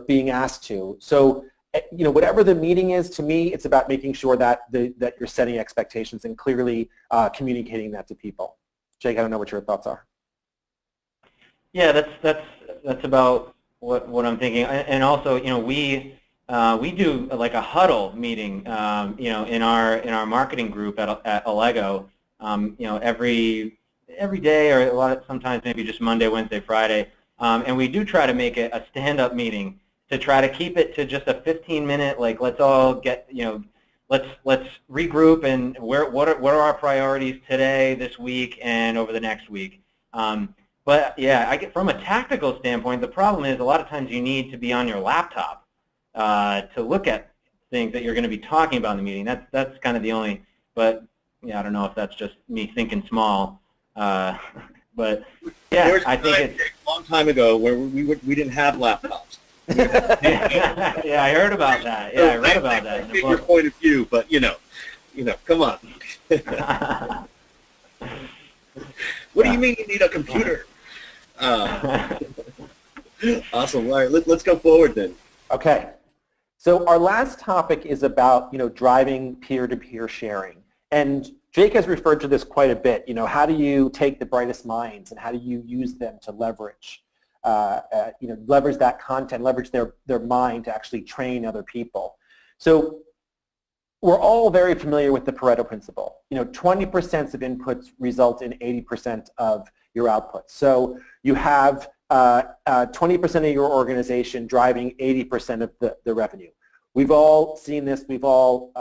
[SPEAKER 2] being asked to. So, whatever the meeting is, to me, it's about making sure that that you're setting expectations and clearly communicating that to people. Jake, I don't know what your thoughts are.
[SPEAKER 3] Yeah, that's about what I'm thinking. And also, we do like a huddle meeting, in our marketing group at Allego, every day, or sometimes maybe just Monday, Wednesday, Friday, and we do try to make it a stand-up meeting to try to keep it to just a 15-minute, like, let's all get, let's regroup and what are our priorities today, this week, and over the next week. But yeah, I get from a tactical standpoint, the problem is a lot of times you need to be on your laptop to look at things that you're going to be talking about in the meeting. That's kind of the only, but yeah, I don't know if that's just me thinking small. But yeah, I think it's
[SPEAKER 1] a long time ago where we didn't have laptops.
[SPEAKER 3] Yeah, I heard about that. Yeah, I read about that.
[SPEAKER 1] I get your point of view, but come on. What do you mean you need a computer? Awesome. All right, let's go forward then.
[SPEAKER 2] Okay. So our last topic is about, driving peer-to-peer sharing. And Jake has referred to this quite a bit. How do you take the brightest minds and how do you use them to leverage, leverage that content, leverage their mind to actually train other people. So we're all very familiar with the Pareto principle. 20% of inputs result in 80% of your outputs. So you have 20% of your organization driving 80% of the revenue. We've all seen this. We've all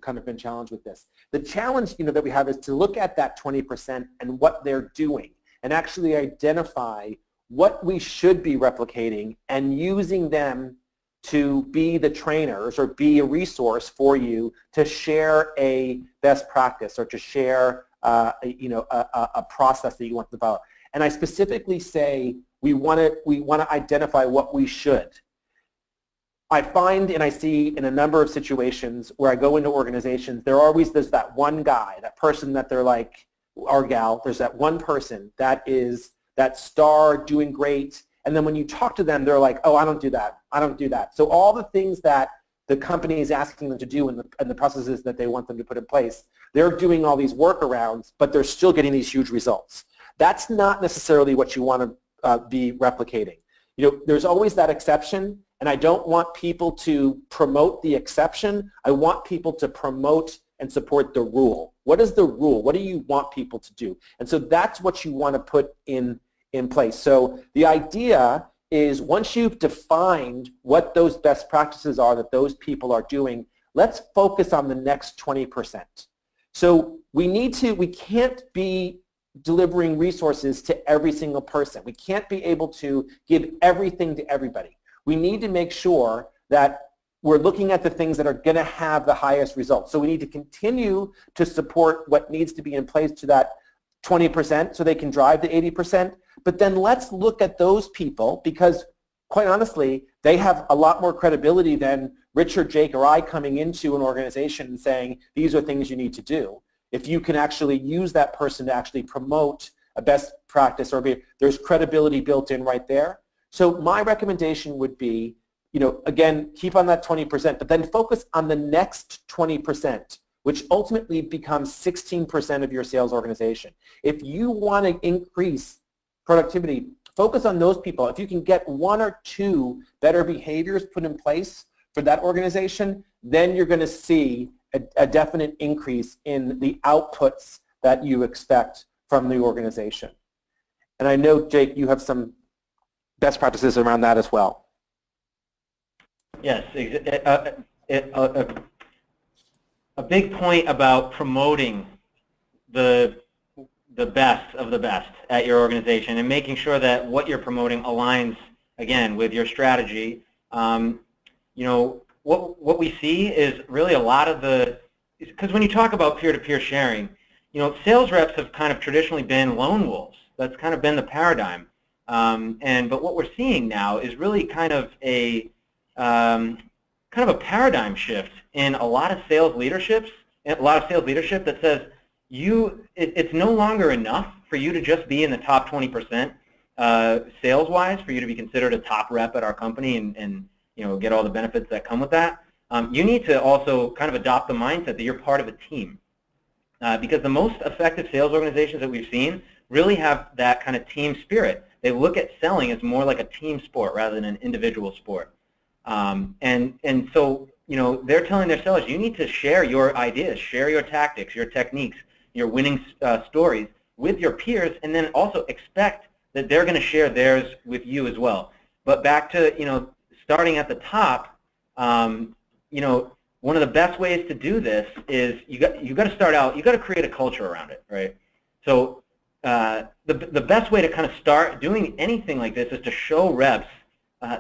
[SPEAKER 2] kind of been challenged with this. The challenge that we have is to look at that 20% and what they're doing and actually identify what we should be replicating and using them to be the trainers or be a resource for you to share a best practice or to share a process that you want to develop. And I specifically say we want to identify what we should. I find and I see in a number of situations where I go into organizations, there's that one guy, that person that they're like, or gal, there's that one person that is that star doing great. And then when you talk to them, they're like, oh, I don't do that. I don't do that. So all the things that the company is asking them to do and the processes that they want them to put in place, they're doing all these workarounds, but they're still getting these huge results. That's not necessarily what you want to be replicating. There's always that exception, and I don't want people to promote the exception. I want people to promote and support the rule. What is the rule? What do you want people to do? And so that's what you want to put in place. So the idea is once you've defined what those best practices are that those people are doing, let's focus on the next 20%. So we can't be delivering resources to every single person. We can't be able to give everything to everybody. We need to make sure that we're looking at the things that are going to have the highest results. So we need to continue to support what needs to be in place to that 20% so they can drive the 80%. But then let's look at those people because, quite honestly, they have a lot more credibility than Richard, Jake, or I coming into an organization and saying, these are things you need to do. If you can actually use that person to actually promote a best practice there's credibility built in right there. So my recommendation would be, again, keep on that 20%, but then focus on the next 20%, which ultimately becomes 16% of your sales organization. If you want to increase productivity, focus on those people. If you can get one or two better behaviors put in place for that organization, then you're going to see a definite increase in the outputs that you expect from the organization. And I know, Jake, you have some best practices around that as well.
[SPEAKER 3] Yes, a big point about promoting the best of the best at your organization and making sure that what you're promoting aligns, again, with your strategy. What we see is really a lot of because when you talk about peer-to-peer sharing, sales reps have kind of traditionally been lone wolves. That's kind of been the paradigm. But what we're seeing now is really kind of a paradigm shift in a lot of sales leadership that says it's no longer enough for you to just be in the top 20% sales-wise for you to be considered a top rep at our company and get all the benefits that come with that. You need to also kind of adopt the mindset that you're part of a team. Because the most effective sales organizations that we've seen really have that kind of team spirit. They look at selling as more like a team sport rather than an individual sport. And so, they're telling their sellers, you need to share your ideas, share your tactics, your techniques, your winning stories with your peers, and then also expect that they're going to share theirs with you as well. But back to, starting at the top, one of the best ways to do this is you got to start out, you got to create a culture around it, right? So the best way to kind of start doing anything like this is to show reps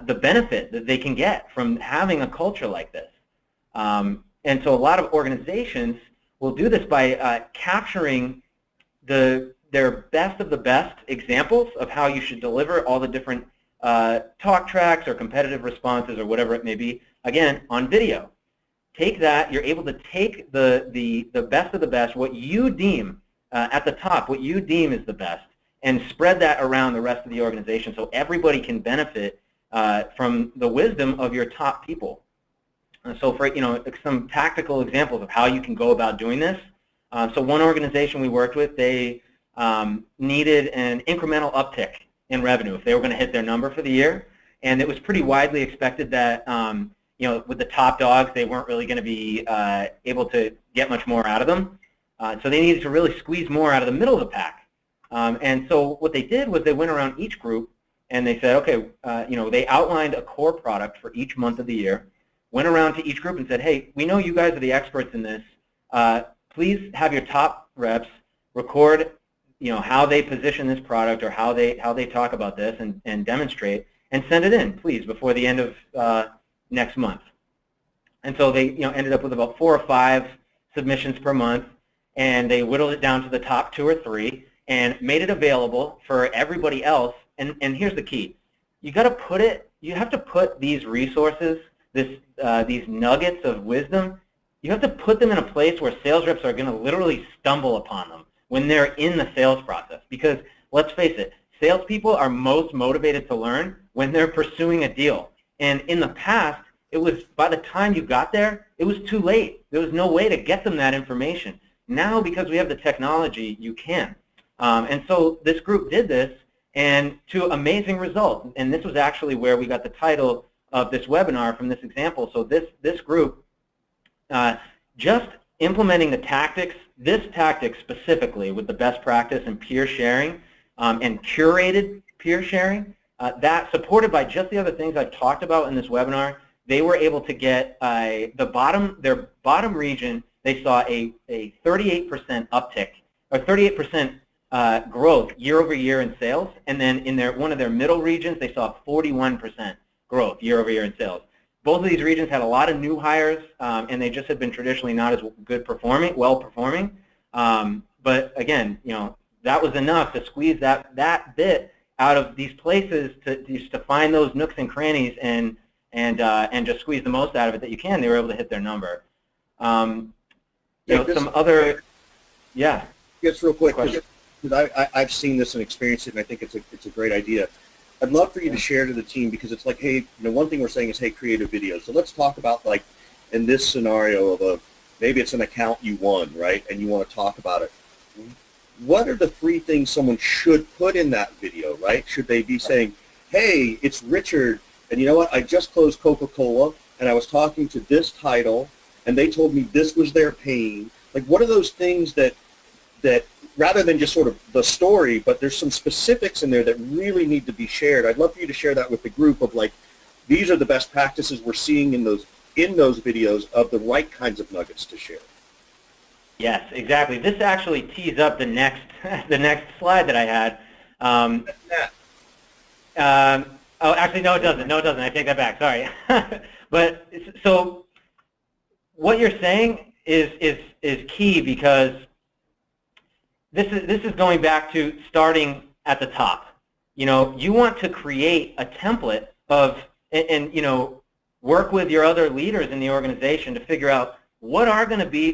[SPEAKER 3] the benefit that they can get from having a culture like this. And so a lot of organizations will do this by capturing their best of the best examples of how you should deliver all the different talk tracks or competitive responses or whatever it may be, again, on video. Take that, you're able to take the best of the best, what you deem at the top, what you deem is the best, and spread that around the rest of the organization so everybody can benefit from the wisdom of your top people. So for, some tactical examples of how you can go about doing this. So one organization we worked with, they needed an incremental uptick in revenue if they were going to hit their number for the year. And it was pretty widely expected that, with the top dogs, they weren't really going to be able to get much more out of them. So they needed to really squeeze more out of the middle of the pack. And so what they did was they went around each group and they said, okay, they outlined a core product for each month of the year, went around to each group and said, hey, we know you guys are the experts in this. Please have your top reps record, how they position this product or how they talk about this and demonstrate, and send it in, please, before the end of next month. And so they, ended up with about 4 or 5 submissions per month, and they whittled it down to the top 2 or 3 and made it available for everybody else. And here's the key: you have to put these resources, these nuggets of wisdom, you have to put them in a place where sales reps are going to literally stumble upon them when they're in the sales process. Because let's face it, salespeople are most motivated to learn when they're pursuing a deal. And in the past, it was by the time you got there, it was too late. There was no way to get them that information. Now, because we have the technology, you can. And so this group did this, and to amazing results. And this was actually where we got the title of this webinar from this example. So this group, just implementing the tactics, this tactic specifically with the best practice and peer sharing, and curated peer sharing, that supported by just the other things I've talked about in this webinar, they were able to get their bottom region, they saw a 38% uptick, or 38% growth year over year in sales, and then in one of their middle regions, they saw 41% growth year over year in sales. Both of these regions had a lot of new hires, and they just had been traditionally not as well performing. But again, that was enough to squeeze that bit out of these places to find those nooks and crannies and just squeeze the most out of it that you can. They were able to hit their number. Some other, yeah.
[SPEAKER 1] Just real quick, because I've seen this and experienced it, and I think it's a great idea. I'd love for you to share to the team, because it's like, hey, one thing we're saying is, hey, create a video. So let's talk about, like, in this scenario of maybe it's an account you won, right, and you want to talk about it. What are the 3 things someone should put in that video, right? Should they be saying, hey, it's Richard, and you know what, I just closed Coca-Cola, and I was talking to this title, and they told me this was their pain. Like, what are those things that rather than just sort of the story, but there's some specifics in there that really need to be shared? I'd love for you to share that with the group of, like, these are the best practices we're seeing in those videos of the right kinds of nuggets to share.
[SPEAKER 3] Yes, exactly. This actually tees up the next slide that I had. Oh, actually, no, it doesn't. No, it doesn't. I take that back. Sorry. But so what you're saying is key, because this is going back to starting at the top. You want to create a template of and work with your other leaders in the organization to figure out what are going to be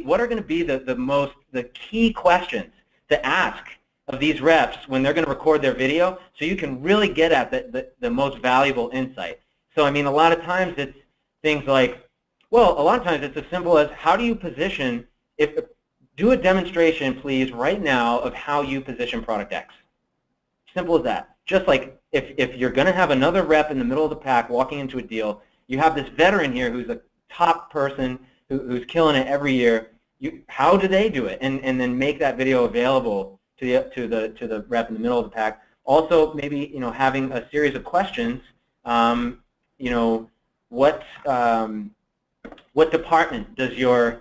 [SPEAKER 3] the key questions to ask of these reps when they're going to record their video, so you can really get at the most valuable insight. So, I mean, a lot of times it's things like, well, a lot of times it's as simple as, how do you position, do a demonstration, please, right now of how you position product X. Simple as that. Just like if you're going to have another rep in the middle of the pack walking into a deal, you have this veteran here who's a top person who's killing it every year. How do they do it? And then make that video available to the rep in the middle of the pack. Also, maybe having a series of questions. What department did your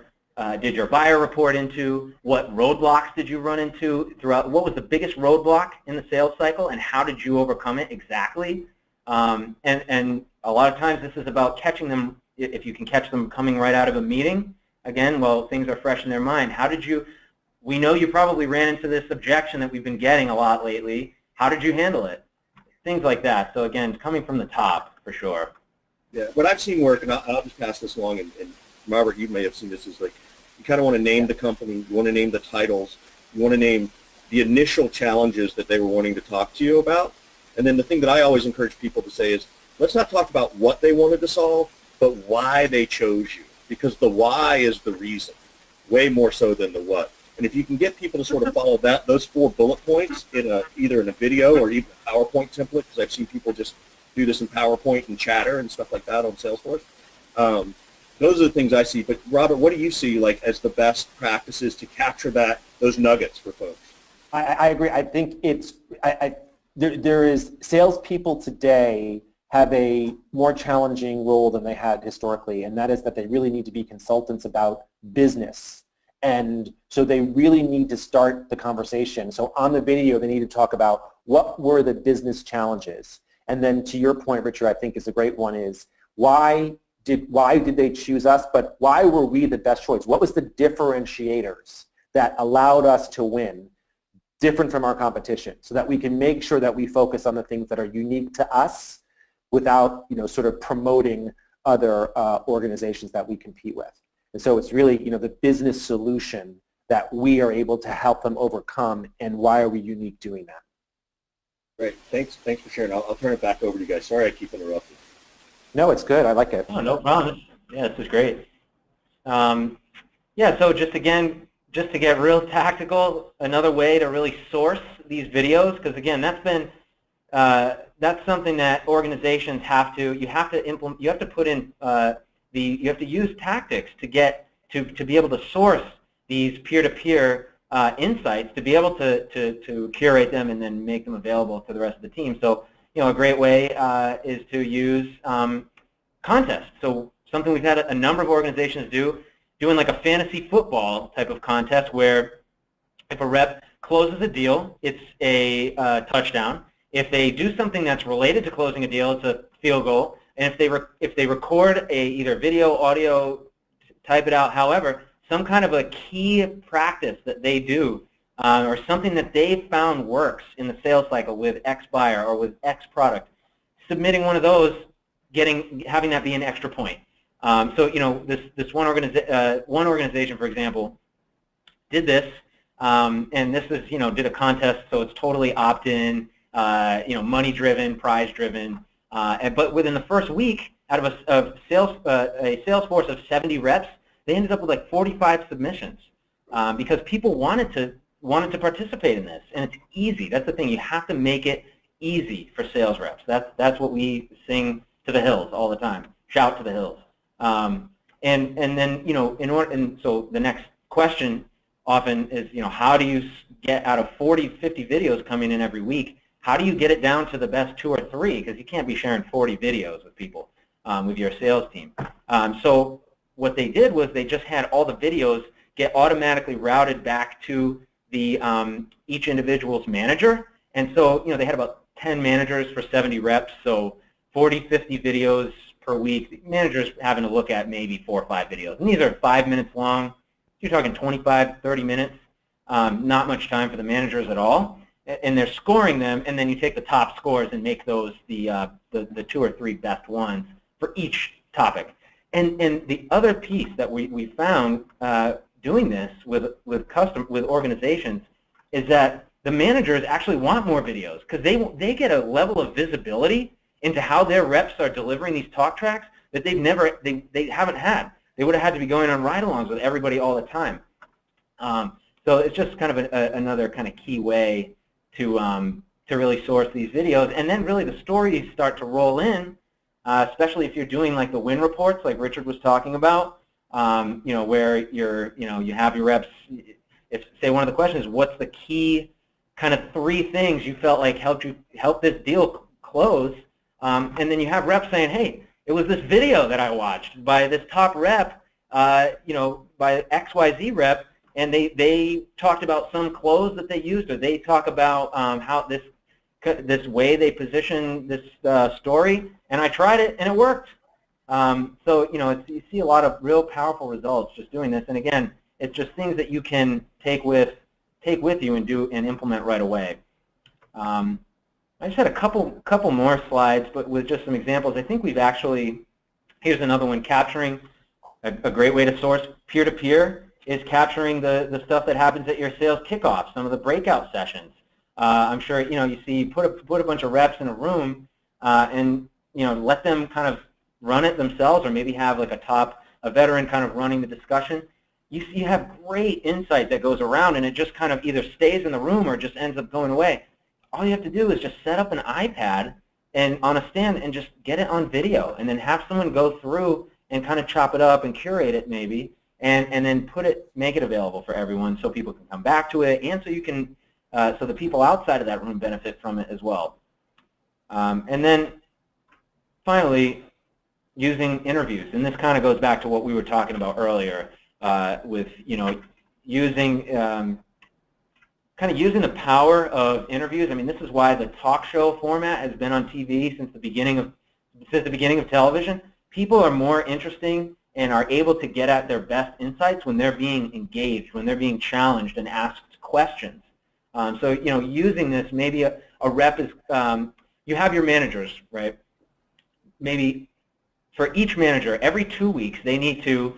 [SPEAKER 3] buyer report into? What roadblocks did you run into throughout? What was the biggest roadblock in the sales cycle, and how did you overcome it exactly? And a lot of times this is about catching them, if you can catch them coming right out of a meeting, again, while things are fresh in their mind. We know you probably ran into this objection that we've been getting a lot lately. How did you handle it? Things like that. So again, coming from the top, for sure.
[SPEAKER 1] Yeah, what I've seen work, and I'll just pass this along, and Robert, you may have seen this, is like, you kind of want to name the company, you want to name the titles, you want to name the initial challenges that they were wanting to talk to you about. And then the thing that I always encourage people to say is, let's not talk about what they wanted to solve, but why they chose you, because the why is the reason, way more so than the what. And if you can get people to sort of follow those 4 bullet points in either in a video or even a PowerPoint template, because I've seen people just do this in PowerPoint and Chatter and stuff like that on Salesforce. Those are the things I see. But Robert, what do you see like as the best practices to capture those nuggets for folks?
[SPEAKER 2] I agree. I think there is salespeople today have a more challenging role than they had historically, and that is that they really need to be consultants about business. And so they really need to start the conversation. So on the video, they need to talk about what were the business challenges. And then to your point, Richard, I think is a great one, is why did they choose us, but why were we the best choice? What was the differentiators that allowed us to win different from our competition, so that we can make sure that we focus on the things that are unique to us without, sort of promoting other organizations that we compete with. And so it's really, the business solution that we are able to help them overcome, and why are we unique doing that?
[SPEAKER 1] Great. Thanks for sharing. I'll turn it back over to you guys. Sorry I keep interrupting.
[SPEAKER 2] No, it's good. I like it.
[SPEAKER 3] Oh, no problem. Yeah, this is great. Yeah, so just to get real tactical, another way to really source these videos, because again, that's something that organizations have to implement. You have to put in you have to use tactics to be able to source these peer-to-peer insights, to be able to curate them and then make them available to the rest of the team. So, a great way is to use contests. So something we've had a number of organizations doing like a fantasy football type of contest, where if a rep closes a deal, it's a touchdown. If they do something that's related to closing a deal, it's a field goal. And if they record either video, audio, type it out, however, some kind of a key practice that they do, or something that they found works in the sales cycle with X buyer or with X product, submitting one of those, having that be an extra point. So this one organization, for example, did this, and this is did a contest, so it's totally opt-in, money-driven, prize-driven, but within the first week, out of a sales force of 70 reps, they ended up with like 45 submissions, because people wanted to participate in this, and it's easy. That's the thing. You have to make it easy for sales reps. That's what we sing to the hills all the time. Shout to the hills. And then so the next question often is, how do you get out of 40, 50 videos coming in every week? How do you get it down to the best 2 or 3? Because you can't be sharing 40 videos with people, with your sales team. So what they did was they just had all the videos get automatically routed back to the each individual's manager. And so they had about 10 managers for 70 reps, so 40, 50 videos per week. The managers having to look at maybe 4 or 5 videos. And these are 5 minutes long. You're talking 25, 30 minutes. Not much time for the managers at all. And they're scoring them, and then you take the top scores and make those the 2 or 3 best ones for each topic. And the other piece that we found doing this with organizations is that the managers actually want more videos, because they get a level of visibility into how their reps are delivering these talk tracks that they haven't had. They would have had to be going on ride-alongs with everybody all the time. So it's just kind of another kind of key way to really source these videos, and then really the stories start to roll in, especially if you're doing like the win reports, like Richard was talking about, where you have your reps. If say one of the questions is, what's the key kind of 3 things you felt like helped this deal close, and then you have reps saying, hey, it was this video that I watched by this top rep, by XYZ rep, and they talked about some close that they used, or they talk about how this way they position this story, and I tried it and it worked. So you see a lot of real powerful results just doing this, and again, it's just things that you can take with you and do and implement right away. I just had a couple more slides, but with just some examples. I think here's another one, capturing a great way to source peer-to-peer is capturing the stuff that happens at your sales kickoff, some of the breakout sessions. I'm sure you see put a bunch of reps in a room and let them kind of run it themselves, or maybe have like a veteran kind of running the discussion. You have great insight that goes around, and it just kind of either stays in the room or just ends up going away. All you have to do is just set up an iPad and on a stand and just get it on video, and then have someone go through and kind of chop it up and curate it maybe, and then make it available for everyone so people can come back to it, and so the people outside of that room benefit from it as well. And then finally, using interviews, and this kind of goes back to what we were talking about earlier with using using the power of interviews. I mean, this is why the talk show format has been on TV since the beginning of television. People are more interesting and are able to get at their best insights when they're being engaged, when they're being challenged and asked questions. So using this, maybe a rep is you have your managers, right? Maybe for each manager, every 2 weeks, they need to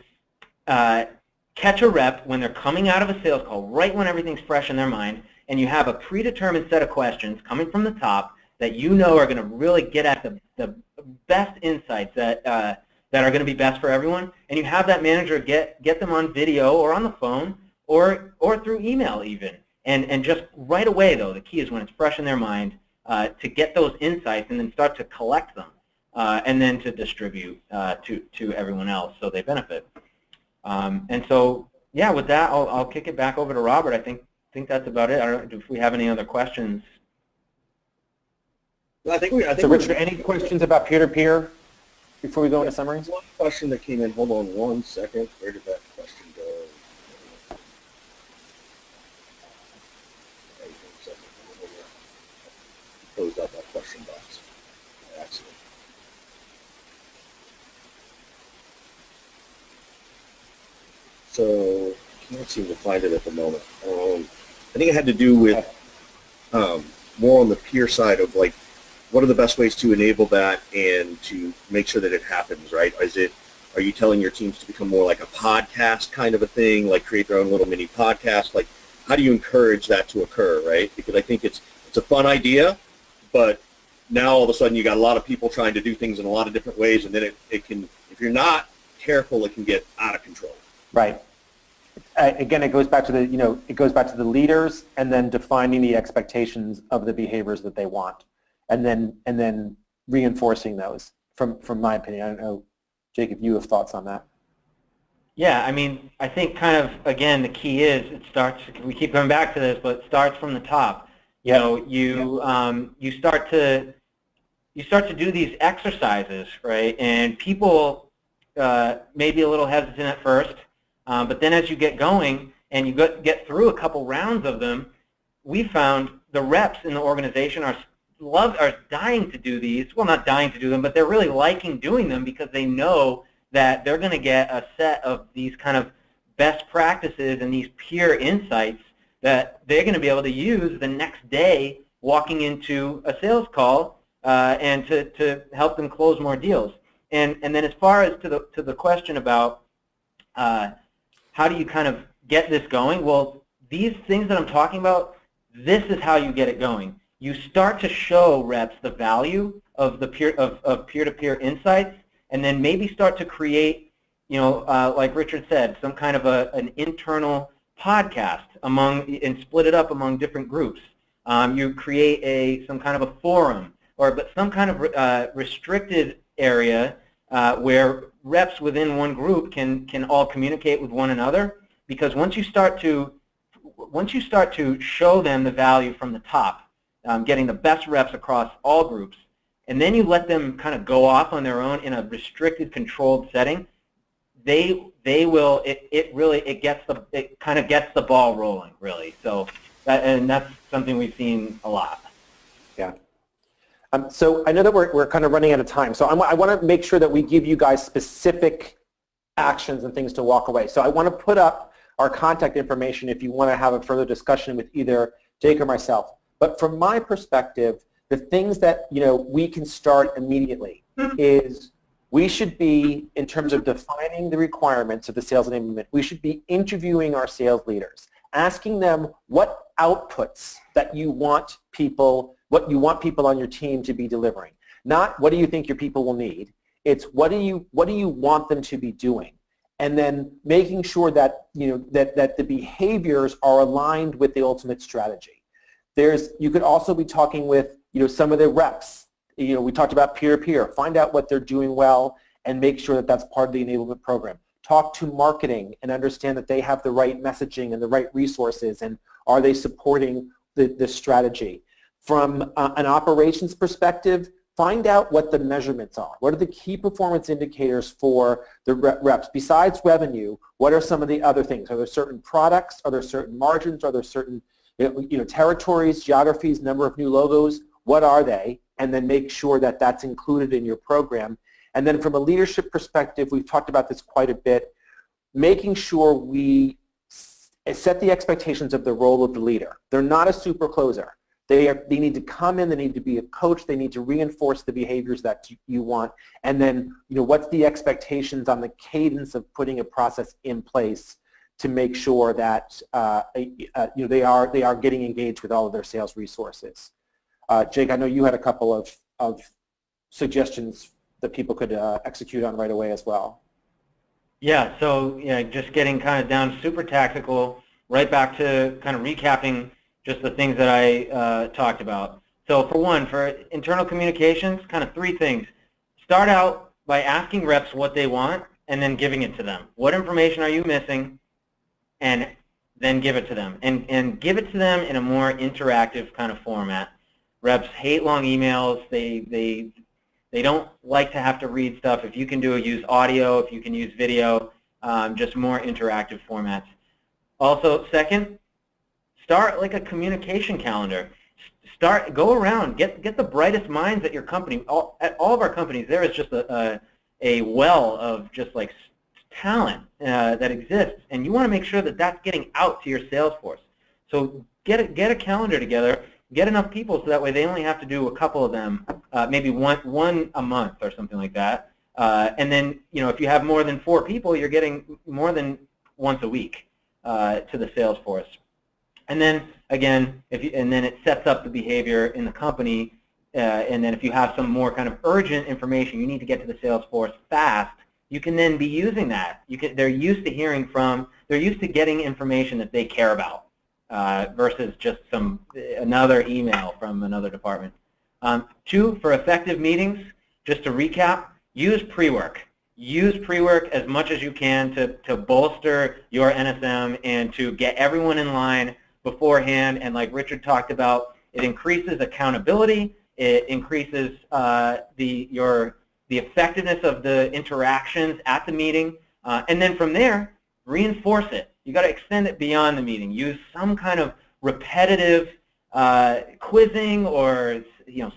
[SPEAKER 3] catch a rep when they're coming out of a sales call, right when everything's fresh in their mind, and you have a predetermined set of questions coming from the top that are going to really get at the best insights that are going to be best for everyone, and you have that manager get them on video or on the phone or through email even, and just right away, though, the key is when it's fresh in their mind to get those insights and then start to collect them and then to distribute to everyone else so they benefit. And so, yeah, with that, I'll kick it back over to Robert. I think that's about it. I don't know if we have any other questions.
[SPEAKER 1] Well, I think
[SPEAKER 2] so, Richard, any questions about peer-to-peer before we go into summaries?
[SPEAKER 1] One question that came in. Hold on one second. Where did that question go? Closed out that question box by accident. So I can't seem to find it at the moment. I think it had to do with more on the peer side of like, what are the best ways to enable that and to make sure that it happens, right? Are you telling your teams to become more like a podcast kind of a thing, like create their own little mini podcast? Like, how do you encourage that to occur, right? Because I think it's a fun idea, but now all of a sudden you got a lot of people trying to do things in a lot of different ways, and then it can, if you're not careful, it can get out of control.
[SPEAKER 2] Right. Again, it goes back to the leaders, and then defining the expectations of the behaviors that they want, and then reinforcing those. From my opinion, I don't know, Jake, if you have thoughts on that.
[SPEAKER 3] Yeah, I mean, I think kind of again the key is it starts. We keep coming back to this, but it starts from the top. You start to do these exercises, right? And people may be a little hesitant at first. But then as you get going and you get through a couple rounds of them, we found the reps in the organization are dying to do these. Well, not dying to do them, but they're really liking doing them because they know that they're going to get a set of these kind of best practices and these peer insights that they're going to be able to use the next day walking into a sales call and to help them close more deals. And then as far as to the question about how do you kind of get this going? Well, these things that I'm talking about, this is how you get it going. You start to show reps the value of the peer-to-peer insights, and then maybe start to create, like Richard said, some kind of an internal podcast and split it up among different groups. You create some kind of a forum, but some kind of restricted area where reps within one group can all communicate with one another, because once you start to show them the value from the top, getting the best reps across all groups, and then you let them kind of go off on their own in a restricted, controlled setting, it kind of gets the ball rolling, really. So that's something we've seen a lot.
[SPEAKER 2] Yeah. So I know that we're kind of running out of time, so I want to make sure that we give you guys specific actions and things to walk away. So I want to put up our contact information if you want to have a further discussion with either Jake or myself. But from my perspective, the things that we can start immediately is We should be, in terms of defining the requirements of the sales enablement, we should be interviewing our sales leaders, asking them what outputs that you want people, what you want people on your team to be delivering. Not what do you think your people will need. It's what do you want them to be doing, and then making sure that that the behaviors are aligned with the ultimate strategy. You could also be talking with some of the reps. We talked about peer-to-peer. Find out what they're doing well and make sure that that's part of the enablement program. Talk to marketing and understand that they have the right messaging and the right resources, and are they supporting the strategy. From an operations perspective, find out what the measurements are. What are the key performance indicators for the reps? Besides revenue, what are some of the other things? Are there certain products? Are there certain margins? Are there certain territories, geographies, number of new logos? What are they? And then make sure that that's included in your program. And then from a leadership perspective, we've talked about this quite a bit, making sure we set the expectations of the role of the leader. They're not a super closer. They need to come in, they need to be a coach, they need to reinforce the behaviors that you want, and then what's the expectations on the cadence of putting a process in place to make sure that they are getting engaged with all of their sales resources. Jake, I know you had a couple of suggestions that people could execute on right away as well.
[SPEAKER 3] Yeah, so just getting kind of down super tactical, right back to kind of recapping just the things that I talked about. So for one, for internal communications, kind of three things. Start out by asking reps what they want and then giving it to them. What information are you missing? And then give it to them. And give it to them in a more interactive kind of format. Reps hate long emails. They don't like to have to read stuff. If you can use audio, if you can use video, just more interactive formats. Also, second, start like a communication calendar. Go around, get the brightest minds at your company. At all of our companies, there is just a well of just like talent that exists, and you want to make sure that that's getting out to your sales force. So get a calendar together. Get enough people so that way they only have to do a couple of them, maybe one a month or something like that. And then, if you have more than 4 people, you're getting more than once a week to the sales force. And then again, and then it sets up the behavior in the company. And then if you have some more kind of urgent information you need to get to the sales force fast, you can then be using that. They're used to getting information that they care about. Versus just another email from another department. 2, for effective meetings, just to recap, use pre-work. Use pre-work as much as you can to bolster your NSM and to get everyone in line beforehand. And like Richard talked about, it increases accountability. It increases the effectiveness of the interactions at the meeting. And then from there, reinforce it. You got to extend it beyond the meeting. Use some kind of repetitive quizzing, or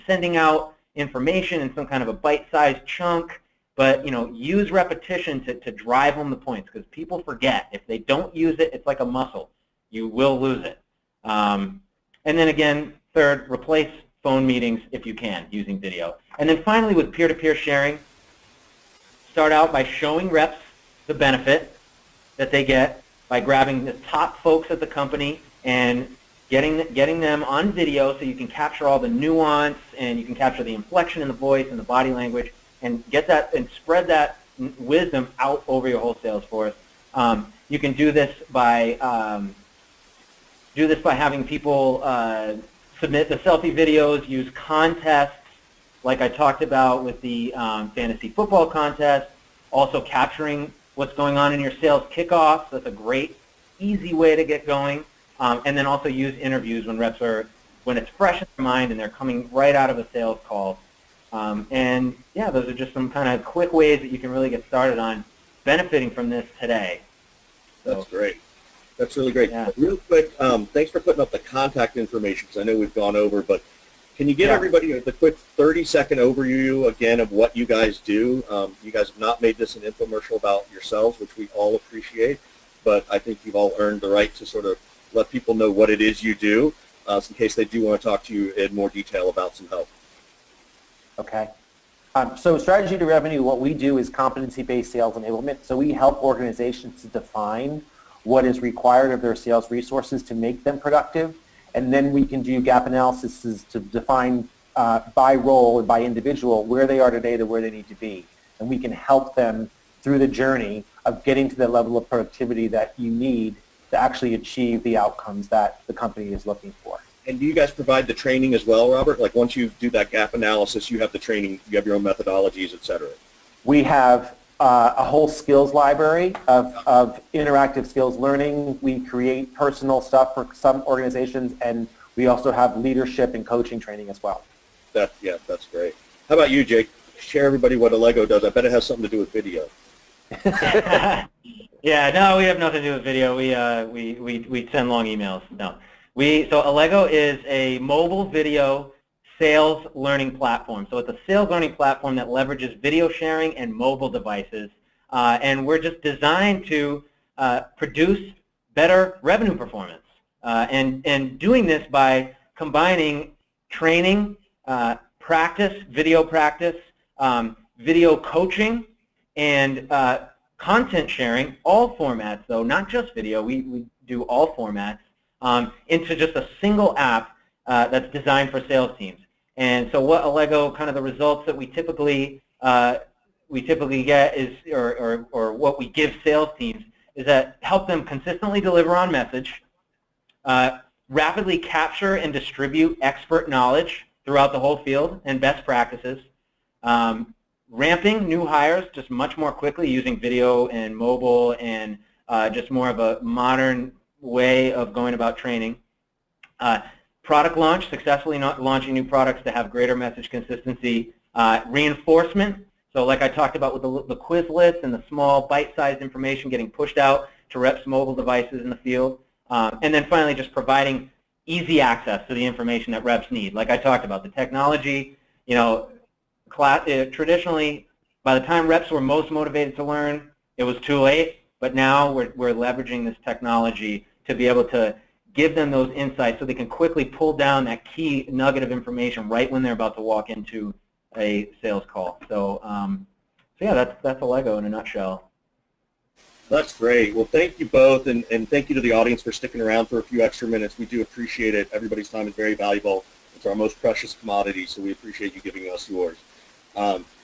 [SPEAKER 3] sending out information in some kind of a bite-sized chunk. But use repetition to drive home the points, because people forget. If they don't use it, it's like a muscle. You will lose it. And then again, third, replace phone meetings if you can using video. And then finally, with peer-to-peer sharing, start out by showing reps the benefit that they get by grabbing the top folks at the company and getting them on video, so you can capture all the nuance and you can capture the inflection in the voice and the body language, and get that and spread that wisdom out over your whole sales force. You can do this by having people submit the selfie videos, use contests like I talked about with the fantasy football contest, also capturing what's going on in your sales kickoffs. That's a great, easy way to get going. And then also use interviews when it's fresh in their mind and they're coming right out of a sales call. And yeah, those are just some kind of quick ways that you can really get started on benefiting from this today.
[SPEAKER 1] That's great. That's really great.
[SPEAKER 3] Yeah.
[SPEAKER 1] Real quick, thanks for putting up the contact information, because I know we've gone over, but can you give everybody the quick 30-second overview again of what you guys do? You guys have not made this an infomercial about yourselves, which we all appreciate, but I think you've all earned the right to sort of let people know what it is you do, in case they do want to talk to you in more detail about some help.
[SPEAKER 2] Okay. So strategy to revenue, what we do is competency-based sales enablement. So we help organizations to define what is required of their sales resources to make them productive, and then we can do gap analysis to define by role and by individual where they are today to where they need to be. And we can help them through the journey of getting to the level of productivity that you need to actually achieve the outcomes that the company is looking for.
[SPEAKER 1] And do you guys provide the training as well, Robert? Like once you do that gap analysis, you have the training, you have your own methodologies, et cetera.
[SPEAKER 2] We have a whole skills library of interactive skills learning. We create personal stuff for some organizations, and we also have leadership and coaching training as well.
[SPEAKER 1] Yeah, that's great. How about you, Jake? Share everybody what Allego does. I bet it has something to do with video.
[SPEAKER 3] Yeah, no, we have nothing to do with video. We send long emails. No. So Allego is a mobile video sales learning platform. So it's a sales learning platform that leverages video sharing and mobile devices. And we're just designed to produce better revenue performance. And doing this by combining training, practice, video coaching, and content sharing, all formats though, not just video, we do all formats, into just a single app that's designed for sales teams. And so what Allego, kind of the results that we typically get is, or what we give sales teams, is that help them consistently deliver on message, rapidly capture and distribute expert knowledge throughout the whole field and best practices, ramping new hires just much more quickly using video and mobile and just more of a modern way of going about training. Product launch, successfully launching new products to have greater message consistency. Reinforcement, so like I talked about with the Quizlets and the small bite-sized information getting pushed out to reps' mobile devices in the field. And then finally just providing easy access to the information that reps need. Like I talked about, the technology, traditionally, by the time reps were most motivated to learn, it was too late, but now we're leveraging this technology to be able to give them those insights so they can quickly pull down that key nugget of information right when they're about to walk into a sales call. So, yeah, that's Allego in a nutshell.
[SPEAKER 1] That's great. Well, thank you both, and thank you to the audience for sticking around for a few extra minutes. We do appreciate it. Everybody's time is very valuable. It's our most precious commodity, so we appreciate you giving us yours.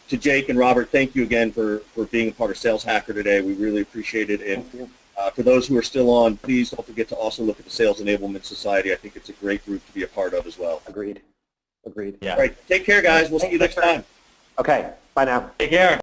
[SPEAKER 1] To Jake and Robert, thank you again for being a part of Sales Hacker today. We really appreciate it. And for those who are still on, please don't forget to also look at the Sales Enablement Society. I think it's a great group to be a part of as well.
[SPEAKER 2] Agreed.
[SPEAKER 3] Yeah.
[SPEAKER 1] All right. Take care, guys. We'll see you next time.
[SPEAKER 2] Okay. Bye now.
[SPEAKER 3] Take care.